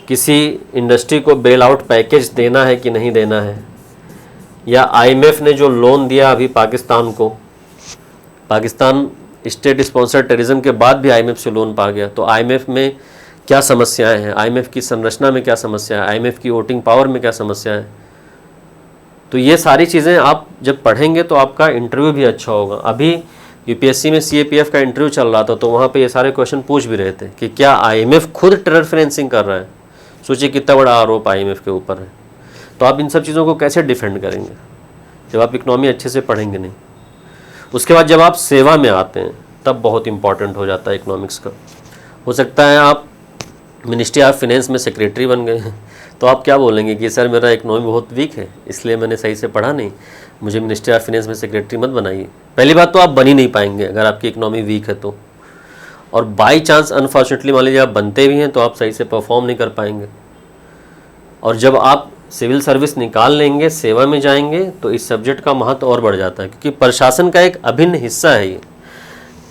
किसी इंडस्ट्री को बेल आउट पैकेज देना है कि नहीं देना है, या IMF ने जो लोन दिया अभी पाकिस्तान को, पाकिस्तान स्टेट स्पॉन्सर टेररिज्म के बाद भी IMF से लोन पा गया, तो IMF में क्या समस्याएं हैं, IMF की संरचना में क्या समस्या है, IMF की वोटिंग पावर में क्या समस्या है। तो ये सारी चीज़ें आप जब पढ़ेंगे तो आपका इंटरव्यू भी अच्छा होगा। अभी UPSC में CAPF का इंटरव्यू चल रहा था तो वहाँ पे ये सारे क्वेश्चन पूछ भी रहे थे कि क्या IMF खुद टेरर फाइनेंसिंग कर रहा है। सोचिए कितना बड़ा आरोप IMF के ऊपर है। तो आप इन सब चीज़ों को कैसे डिफेंड करेंगे जब आप इकोनॉमी अच्छे से पढ़ेंगे नहीं। उसके बाद जब आप सेवा में आते हैं तब बहुत इंपॉर्टेंट हो जाता है इकोनॉमिक्स का। हो सकता है आप मिनिस्ट्री ऑफ फाइनेंस में सेक्रेटरी बन गए हैं, तो आप क्या बोलेंगे कि सर मेरा इकोनॉमी बहुत वीक है इसलिए मैंने सही से पढ़ा नहीं, मुझे मिनिस्ट्री ऑफ फाइनेंस में सेक्रेटरी मत बनाइए। पहली बात तो आप बन ही नहीं पाएंगे अगर आपकी इकोनॉमी वीक है तो, और बाई चांस अनफॉर्चुनेटली मान लीजिए आप बनते भी हैं तो आप सही से परफॉर्म नहीं कर पाएंगे। और जब आप सिविल सर्विस निकाल लेंगे, सेवा में जाएंगे, तो इस सब्जेक्ट का महत्व और बढ़ जाता है, क्योंकि प्रशासन का एक अभिन्न हिस्सा है ये।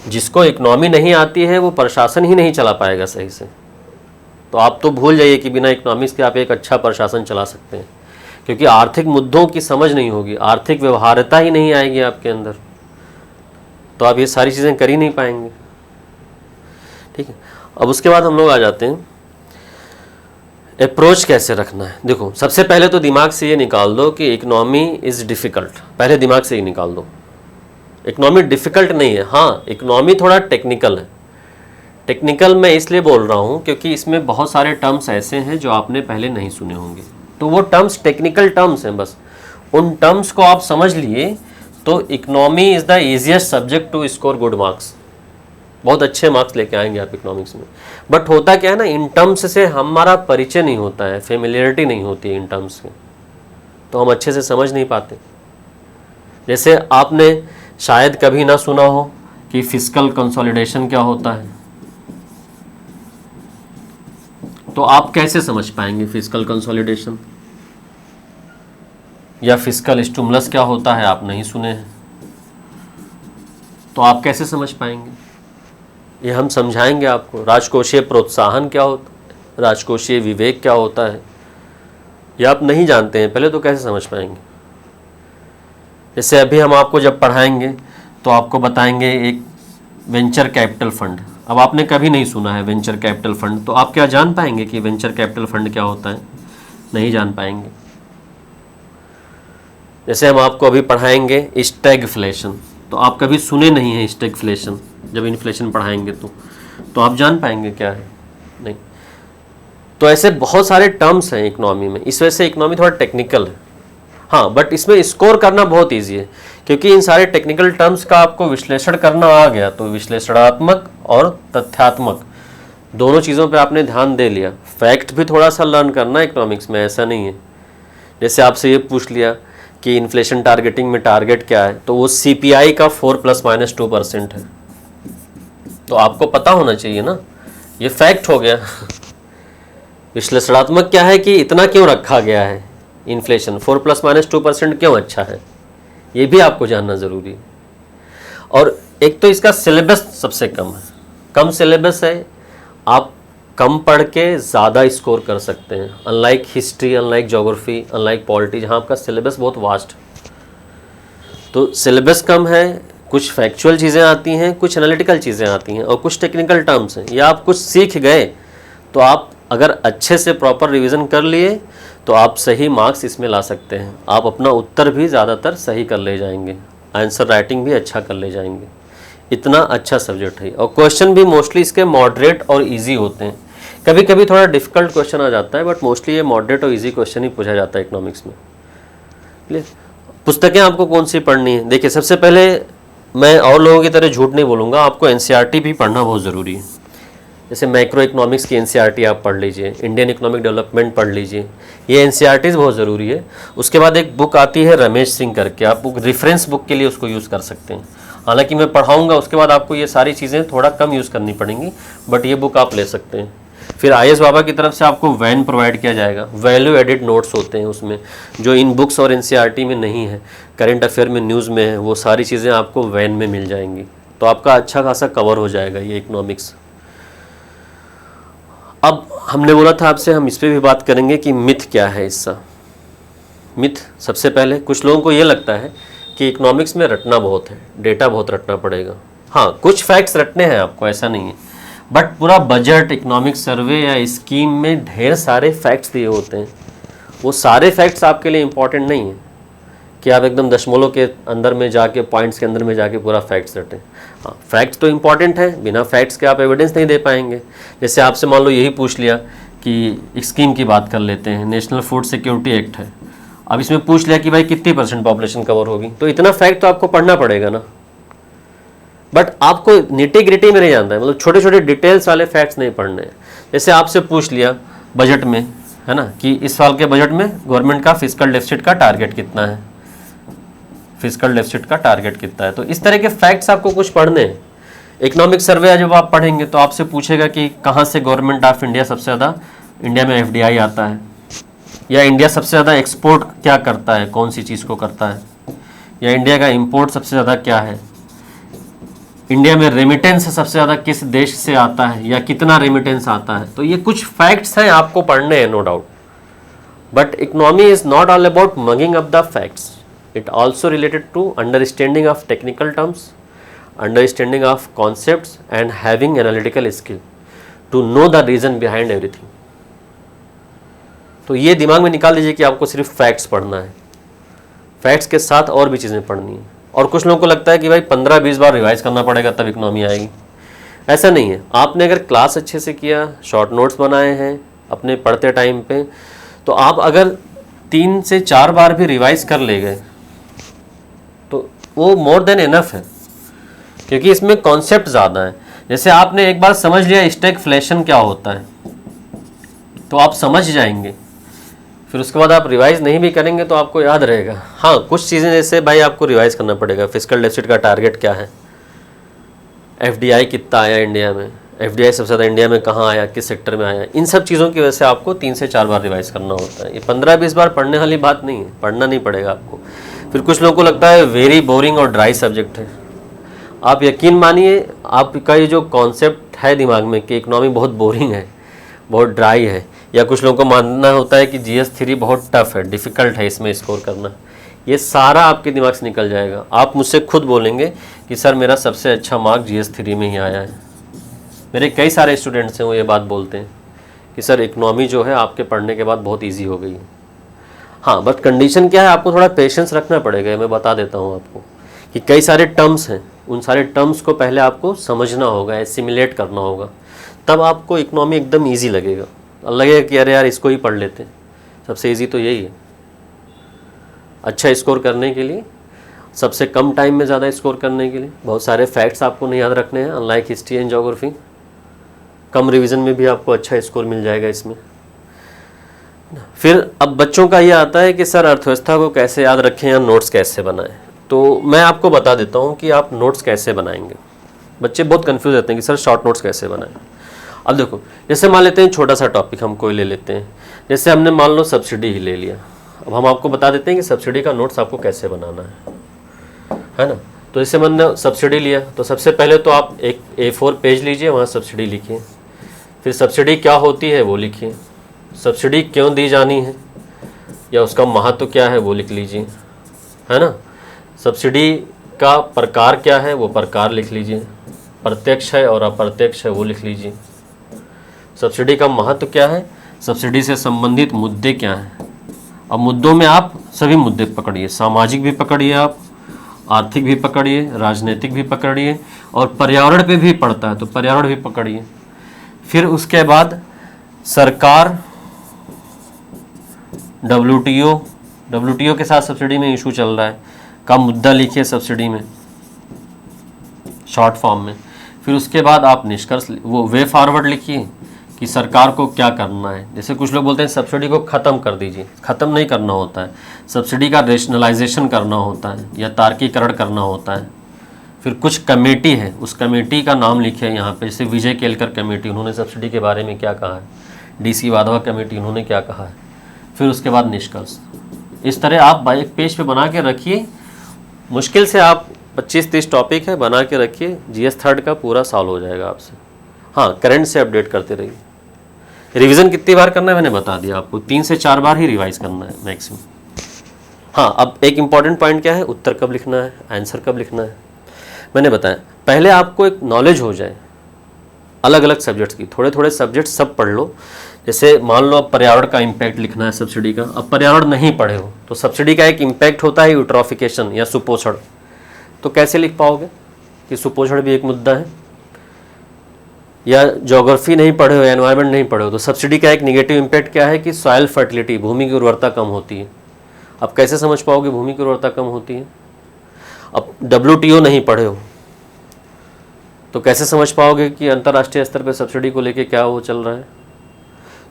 जिसको इकोनॉमी नहीं आती है वो प्रशासन ही नहीं चला पाएगा सही से। तो आप तो भूल जाइए कि बिना इकोनॉमिक्स के आप एक अच्छा प्रशासन चला सकते हैं, क्योंकि आर्थिक मुद्दों की समझ नहीं होगी, आर्थिक व्यवहार्यता ही नहीं आएगी आपके अंदर, तो आप ये सारी चीज़ें कर ही नहीं पाएंगे। ठीक है, अब उसके बाद हम लोग आ जाते हैं अप्रोच कैसे रखना है। देखो, सबसे पहले तो दिमाग से ये निकाल दो कि इकोनॉमी इज़ डिफ़िकल्ट, पहले दिमाग से ही निकाल दो। इकोनॉमी डिफ़िकल्ट नहीं है, हाँ इकोनॉमी थोड़ा टेक्निकल है। टेक्निकल मैं इसलिए बोल रहा हूँ क्योंकि इसमें बहुत सारे टर्म्स ऐसे हैं जो आपने पहले नहीं सुने होंगे, तो वो टर्म्स टेक्निकल टर्म्स हैं, बस उन टर्म्स को आप समझ लिए तो economy is the easiest subject to score good marks, बहुत अच्छे मार्क्स लेके आएंगे आप इकोनॉमिक्स में। बट होता क्या है ना, इन टर्म्स से हमारा परिचय नहीं होता है, फेमिलियरिटी नहीं होती है इन टर्म्स की, तो हम अच्छे से समझ नहीं पाते। जैसे आपने शायद कभी ना सुना हो कि फिस्कल कंसोलिडेशन क्या होता है, तो आप कैसे समझ पाएंगे फिस्कल कंसोलिडेशन? या फिस्कल स्टिमुलस क्या होता है, आप नहीं सुने हैं, तो आप कैसे समझ पाएंगे? ये हम समझाएंगे आपको। राजकोषीय प्रोत्साहन क्या होता है, राजकोषीय विवेक क्या होता है, ये आप नहीं जानते हैं पहले, तो कैसे समझ पाएंगे? जैसे अभी हम आपको जब पढ़ाएंगे तो आपको बताएंगे एक वेंचर कैपिटल फंड, अब आपने कभी नहीं सुना है वेंचर कैपिटल फंड, तो आप क्या जान पाएंगे कि वेंचर कैपिटल फंड क्या होता है? नहीं जान पाएंगे। जैसे हम आपको अभी पढ़ाएंगे स्टैगफ्लेशन, तो आप कभी सुने नहीं हैं स्टैगफ्लेशन, जब इन्फ्लेशन पढ़ाएंगे तो आप जान पाएंगे क्या है? नहीं। तो ऐसे बहुत सारे टर्म्स हैं इकोनॉमी में, इस वजह से इकोनॉमी थोड़ा टेक्निकल है। हाँ, बट इसमें स्कोर करना बहुत ईजी है, क्योंकि इन सारे टेक्निकल टर्म्स का आपको विश्लेषण करना आ गया, तो विश्लेषणात्मक और तथ्यात्मक दोनों चीज़ों पे आपने ध्यान दे लिया। फैक्ट भी थोड़ा सा लर्न करना है इकोनॉमिक्स में, ऐसा नहीं है। जैसे आपसे ये पूछ लिया कि इन्फ्लेशन टारगेटिंग में टारगेट क्या है, तो वो CPI का 4 ± 2% है, तो आपको पता होना चाहिए ना, ये फैक्ट हो गया। विश्लेषणात्मक क्या है कि इतना क्यों रखा गया है, इन्फ्लेशन 4 ± 2% क्यों अच्छा है, ये भी आपको जानना ज़रूरी है। और एक तो इसका सिलेबस सबसे कम है, कम सिलेबस है, आप कम पढ़ के ज़्यादा स्कोर कर सकते हैं, unlike history, unlike geography, unlike polity, जहाँ आपका सिलेबस बहुत वास्ट। तो सिलेबस कम है, कुछ फैक्चुअल चीज़ें आती हैं, कुछ एनालिटिकल चीज़ें आती हैं, और कुछ टेक्निकल टर्म्स हैं, या आप कुछ सीख गए तो आप अगर अच्छे से प्रॉपर रिवीजन कर लिए तो आप सही मार्क्स इसमें ला सकते हैं, आप अपना उत्तर भी ज़्यादातर सही कर ले जाएंगे, आंसर राइटिंग भी अच्छा कर ले जाएंगे। इतना अच्छा सब्जेक्ट है, और क्वेश्चन भी मोस्टली इसके मॉडरेट और इजी होते हैं। कभी कभी थोड़ा डिफिकल्ट क्वेश्चन आ जाता है, बट मोस्टली ये मॉडरेट और इजी क्वेश्चन ही पूछा जाता है इकोनॉमिक्स में। पुस्तकें आपको कौन सी पढ़नी है? देखिए, सबसे पहले मैं और लोगों की तरह झूठ नहीं बोलूँगा, आपको NCERT भी पढ़ना बहुत ज़रूरी है। जैसे मैक्रो इकोनॉमिक्स की NCERT आप पढ़ लीजिए, इंडियन इकोनॉमिक डेवलपमेंट पढ़ लीजिए, ये NCERTs बहुत ज़रूरी है। उसके बाद एक बुक आती है रमेश सिंह करके, आप बुक रेफरेंस बुक के लिए उसको यूज़ कर सकते हैं। हालांकि मैं पढ़ाऊँगा उसके बाद आपको ये सारी चीज़ें थोड़ा कम यूज़ करनी पड़ेंगी, बट ये बुक आप ले सकते हैं। फिर IS बाबा की तरफ से आपको वैन प्रोवाइड किया जाएगा, वैल्यू एडिड नोट्स होते हैं उसमें, जो इन बुक्स और NCERT में नहीं है, करंट अफेयर में, न्यूज़ में है, वो सारी चीज़ें आपको वैन में मिल जाएंगी, तो आपका अच्छा खासा कवर हो जाएगा ये इकोनॉमिक्स। अब हमने बोला था आपसे हम इस पर भी बात करेंगे कि मिथ क्या है इसका। मिथ, सबसे पहले कुछ लोगों को ये लगता है कि इकोनॉमिक्स में रटना बहुत है, डेटा बहुत रटना पड़ेगा। हाँ, कुछ फैक्ट्स रटने हैं आपको, ऐसा नहीं है, बट पूरा बजट, इकोनॉमिक सर्वे या स्कीम में ढेर सारे फैक्ट्स दिए होते हैं। वो सारे फैक्ट्स आपके लिए इंपॉर्टेंट नहीं है कि आप एकदम दशमलव के अंदर में जाके, पॉइंट्स के अंदर में जाके पूरा फैक्ट्स रटें। हाँ, फैक्ट्स तो इंपॉर्टेंट है, बिना फैक्ट्स के आप एविडेंस नहीं दे पाएंगे। जैसे आपसे मान लो यही पूछ लिया कि स्कीम की बात कर लेते हैं, नेशनल फूड सिक्योरिटी एक्ट है, अब इसमें पूछ लिया कि भाई कितनी % पॉपुलेशन कवर होगी, तो इतना फैक्ट तो आपको पढ़ना पड़ेगा ना। बट आपको निटी ग्रिटी में नहीं जानता है, मतलब छोटे छोटे डिटेल्स वाले फैक्ट्स नहीं पढ़ने हैं। जैसे आपसे पूछ लिया बजट में, है ना, कि इस साल के बजट में गवर्नमेंट का फिस्कल डेफिसिट का टारगेट कितना है, फिस्कल डेफिसिट का टारगेट कितना है, तो इस तरह के फैक्ट्स आपको कुछ पढ़ने हैं। इकोनॉमिक सर्वे जब आप पढ़ेंगे तो आपसे पूछेगा कि कहाँ से गवर्नमेंट ऑफ इंडिया सबसे ज़्यादा, इंडिया में FDI आता है, या इंडिया सबसे ज़्यादा एक्सपोर्ट क्या करता है, कौन सी चीज़ को करता है, या इंडिया का इंपोर्ट सबसे ज़्यादा क्या है, इंडिया में रेमिटेंस सबसे ज़्यादा किस देश से आता है या कितना रेमिटेंस आता है। तो ये कुछ फैक्ट्स हैं, आपको पढ़ने हैं, no doubt. But economy is not all about mugging up the facts, it also related to understanding of technical terms, understanding of concepts and having analytical skill to know the reason behind everything. तो ये दिमाग में निकाल दीजिए कि आपको सिर्फ facts पढ़ना है, फैक्ट्स के साथ और भी चीज़ें पढ़नी है। और कुछ लोगों को लगता है कि भाई 15-20 बार रिवाइज करना पड़ेगा तब इकोनॉमी आएगी। ऐसा नहीं है। आपने अगर क्लास अच्छे से किया, शॉर्ट नोट्स बनाए हैं अपने पढ़ते टाइम पे, तो आप अगर 3 से 4 बार भी रिवाइज कर ले गए तो वो मोर देन इनफ है, क्योंकि इसमें कॉन्सेप्ट ज़्यादा है। जैसे आपने एक बार समझ लिया स्टैगफ्लेशन क्या होता है तो आप समझ जाएंगे, फिर उसके बाद आप रिवाइज नहीं भी करेंगे तो आपको याद रहेगा। हाँ, कुछ चीज़ें जैसे भाई आपको रिवाइज करना पड़ेगा, फिस्कल डेफिसिट का टारगेट क्या है, एफडीआई कितना आया इंडिया में, एफडीआई सबसे ज़्यादा इंडिया में कहाँ आया, किस सेक्टर में आया, इन सब चीज़ों की वजह से आपको 3 से 4 बार रिवाइज करना होता है। ये 15-20 बार पढ़ने वाली बात नहीं है, पढ़ना नहीं पड़ेगा आपको। फिर कुछ लोगों को लगता है वेरी बोरिंग और ड्राई सब्जेक्ट है। आप यकीन मानिए, आपका ये जो कॉन्सेप्ट है दिमाग में कि इकोनॉमी बहुत बोरिंग है, बहुत ड्राई है, या कुछ लोगों को मानना होता है कि GS3 बहुत टफ है, डिफ़िकल्ट है इसमें स्कोर करना, ये सारा आपके दिमाग से निकल जाएगा। आप मुझसे खुद बोलेंगे कि सर मेरा सबसे अच्छा मार्क GS3 में ही आया है। मेरे कई सारे स्टूडेंट्स हैं वो ये बात बोलते हैं कि सर इकोनॉमी जो है आपके पढ़ने के बाद बहुत ईजी हो गई है। हाँ, बट कंडीशन क्या है, आपको थोड़ा पेशेंस रखना पड़ेगा। मैं बता देता हूँ आपको कि कई सारे टर्म्स हैं, उन सारे टर्म्स को पहले आपको समझना होगा, एसिमिलेट करना होगा, तब आपको इकोनॉमी एकदम ईजी लगेगा। लगेगा कि अरे यार इसको ही पढ़ लेते हैं, सबसे ईजी तो यही है। अच्छा स्कोर करने के लिए, सबसे कम टाइम में ज़्यादा स्कोर करने के लिए बहुत सारे फैक्ट्स आपको नहीं याद रखने हैं, unlike history and geography. Come revision में भी आपको अच्छा स्कोर मिल जाएगा इसमें। फिर अब बच्चों का ये आता है कि सर अर्थव्यवस्था को कैसे याद रखें या नोट्स कैसे बनाएं। तो मैं आपको बता देता हूँ कि आप नोट्स कैसे बनाएंगे। बच्चे बहुत कंफ्यूज रहते हैं कि सर शॉर्ट नोट्स कैसे बनाएं। अब देखो, जैसे मान लेते हैं छोटा सा टॉपिक हम कोई ले लेते हैं, जैसे हमने मान लो सब्सिडी ही ले लिया। अब हम आपको बता देते हैं कि सब्सिडी का नोट्स आपको कैसे बनाना है ना। तो जैसे मैंने सब्सिडी लिया तो सबसे पहले तो आप एक A4 पेज लीजिए, वहाँ सब्सिडी लिखिए, फिर सब्सिडी क्या होती है वो लिखिए, सब्सिडी क्यों दी जानी है या उसका महत्व क्या है वो लिख लीजिए, है ना। सब्सिडी का प्रकार क्या है वो प्रकार लिख लीजिए, प्रत्यक्ष है और अप्रत्यक्ष है वो लिख लीजिए। सब्सिडी का महत्व क्या है, सब्सिडी से संबंधित मुद्दे क्या हैं। अब मुद्दों में आप सभी मुद्दे पकड़िए, सामाजिक भी पकड़िए, आप आर्थिक भी पकड़िए, राजनीतिक भी पकड़िए, और पर्यावरण पे भी पड़ता है तो पर्यावरण भी पकड़िए। फिर उसके बाद सरकार, WTO के साथ सब्सिडी में इशू चल रहा है का मुद्दा लिखिए सब्सिडी में शॉर्ट फॉर्म में। फिर उसके बाद आप निष्कर्ष, वो वे फॉरवर्ड लिखिए कि सरकार को क्या करना है। जैसे कुछ लोग बोलते हैं सब्सिडी को ख़त्म कर दीजिए, ख़त्म नहीं करना होता है, सब्सिडी का रेशनलाइजेशन करना होता है या तार्कीकरण करना होता है। फिर कुछ कमेटी है, उस कमेटी का नाम लिखे यहाँ पे, जैसे विजय केलकर कमेटी, उन्होंने सब्सिडी के बारे में क्या कहा है, DC वाधवा कमेटी उन्होंने क्या कहा है। फिर उसके बाद निष्कर्ष। इस तरह आप एक पेज पे बना के रखिए, मुश्किल से आप 25-30 टॉपिक है बना के रखिए, GS थर्ड का पूरा सॉल्व हो जाएगा आपसे। हाँ, करंट से अपडेट करते रहिए। रिवीजन कितनी बार करना है मैंने बता दिया आपको, 3 से 4 बार ही रिवाइज करना है मैक्सिमम। हाँ, अब एक इम्पॉर्टेंट पॉइंट क्या है, उत्तर कब लिखना है, आंसर कब लिखना है। मैंने बताया पहले आपको एक नॉलेज हो जाए अलग अलग सब्जेक्ट्स की, थोड़े थोड़े सब्जेक्ट सब पढ़ लो। जैसे मान लो अब पर्यावरण का इम्पैक्ट लिखना है सब्सिडी का, अब पर्यावरण नहीं पढ़े हो तो सब्सिडी का एक इम्पैक्ट होता है यूट्रोफिकेशन या सुपोषण, तो कैसे लिख पाओगे कि सुपोषण भी एक मुद्दा है। या ज्योग्राफी नहीं पढ़े हो, एनवायरनमेंट नहीं पढ़े हो, तो सब्सिडी का एक निगेटिव इम्पैक्ट क्या है कि सॉइल फर्टिलिटी, भूमि की उर्वरता कम होती है। अब कैसे समझ पाओगे भूमि की उर्वरता कम होती है। अब WTO नहीं पढ़े हो तो कैसे समझ पाओगे कि अंतर्राष्ट्रीय स्तर पर सब्सिडी को लेके क्या वो चल रहा है।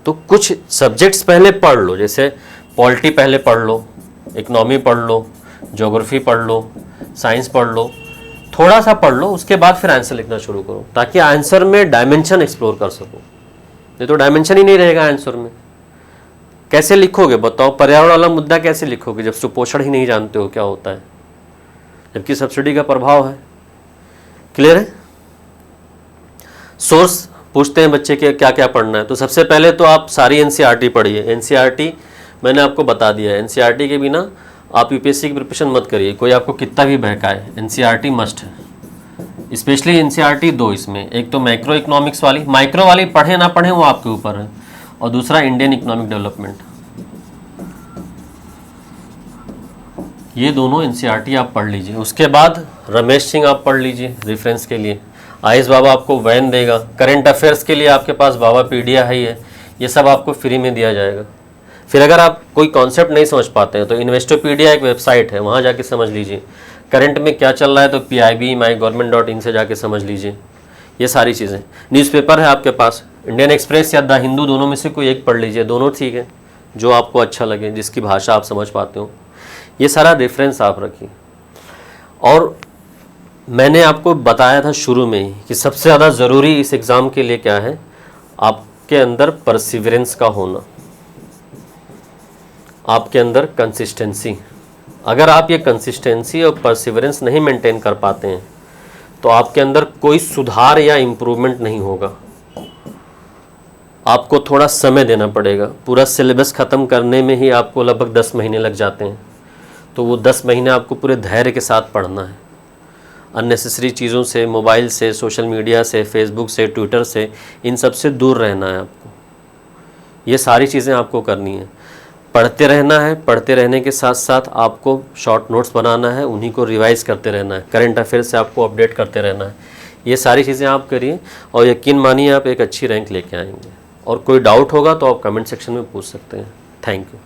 तो कुछ सब्जेक्ट्स पहले पढ़ लो, जैसे पॉलिटी पहले पढ़ लो, इकोनॉमी पढ़ लो, ज्योग्राफी पढ़ लो, साइंस पढ़ लो, थोड़ा सा पढ़ लो, उसके बाद फिर आंसर लिखना शुरू करो, ताकि आंसर में डायमेंशन एक्सप्लोर कर सको। नहीं तो डायमेंशन ही नहीं रहेगा आंसर में। कैसे लिखोगे बताओ, पर्यावरण वाला मुद्दा कैसे लिखोगे जब सुपोषण ही नहीं जानते हो क्या होता है, जबकि सब्सिडी का प्रभाव है। क्लियर है। सोर्स पूछते हैं बच्चे के क्या क्या पढ़ना है, तो सबसे पहले तो आप सारी एनसीईआरटी पढ़िए। एनसीईआरटी मैंने आपको बता दिया है, एनसीईआरटी के बिना आप यूपीएससी की प्रिपरेशन मत करिए, कोई आपको कितना भी बहकाए, एनसीईआरटी मस्ट है। स्पेशली एनसीईआरटी दो इसमें, एक तो मैक्रो इकोनॉमिक्स वाली, माइक्रो वाली पढ़े ना पढ़े वो आपके ऊपर है, और दूसरा इंडियन इकोनॉमिक डेवलपमेंट। ये दोनों एनसीईआरटी आप पढ़ लीजिए। उसके बाद रमेश सिंह आप पढ़ लीजिए रेफरेंस के लिए, आयुष बाबा आपको वैन देगा, करंट अफेयर्स के लिए आपके पास बाबा पीडिया है ही है, ये सब आपको फ्री में दिया जाएगा। फिर अगर आप कोई कॉन्सेप्ट नहीं समझ पाते हैं तो इन्वेस्टोपीडिया एक वेबसाइट है, वहाँ जाके समझ लीजिए। करंट में क्या चल रहा है तो PIB MyGovernment.in से जाके समझ लीजिए ये सारी चीज़ें। न्यूज़पेपर है आपके पास, इंडियन एक्सप्रेस या द हिंदू, दोनों में से कोई एक पढ़ लीजिए, दोनों ठीक है, जो आपको अच्छा लगे, जिसकी भाषा आप समझ पाते हो। ये सारा रेफरेंस आप रखिए। और मैंने आपको बताया था शुरू में ही कि सबसे ज़्यादा ज़रूरी इस एग्ज़ाम के लिए क्या है, आपके अंदर परसिवरेंस का होना, आपके अंदर कंसिस्टेंसी। अगर आप ये कंसिस्टेंसी और परसिवरेंस नहीं मेंटेन कर पाते हैं तो आपके अंदर कोई सुधार या इम्प्रूवमेंट नहीं होगा। आपको थोड़ा समय देना पड़ेगा। पूरा सिलेबस ख़त्म करने में ही आपको लगभग 10 महीने लग जाते हैं, तो वो 10 महीने आपको पूरे धैर्य के साथ पढ़ना है। अननेसेसरी चीज़ों से, मोबाइल से, सोशल मीडिया से, फेसबुक से, ट्विटर से, इन सब से दूर रहना है आपको। ये सारी चीज़ें आपको करनी है। पढ़ते रहना है, पढ़ते रहने के साथ साथ आपको शॉर्ट नोट्स बनाना है, उन्हीं को रिवाइज़ करते रहना है, करंट अफेयर से आपको अपडेट करते रहना है। ये सारी चीज़ें आप करिए और यकीन मानिए आप एक अच्छी रैंक लेके आएंगे। और कोई डाउट होगा तो आप कमेंट सेक्शन में पूछ सकते हैं। Thank you.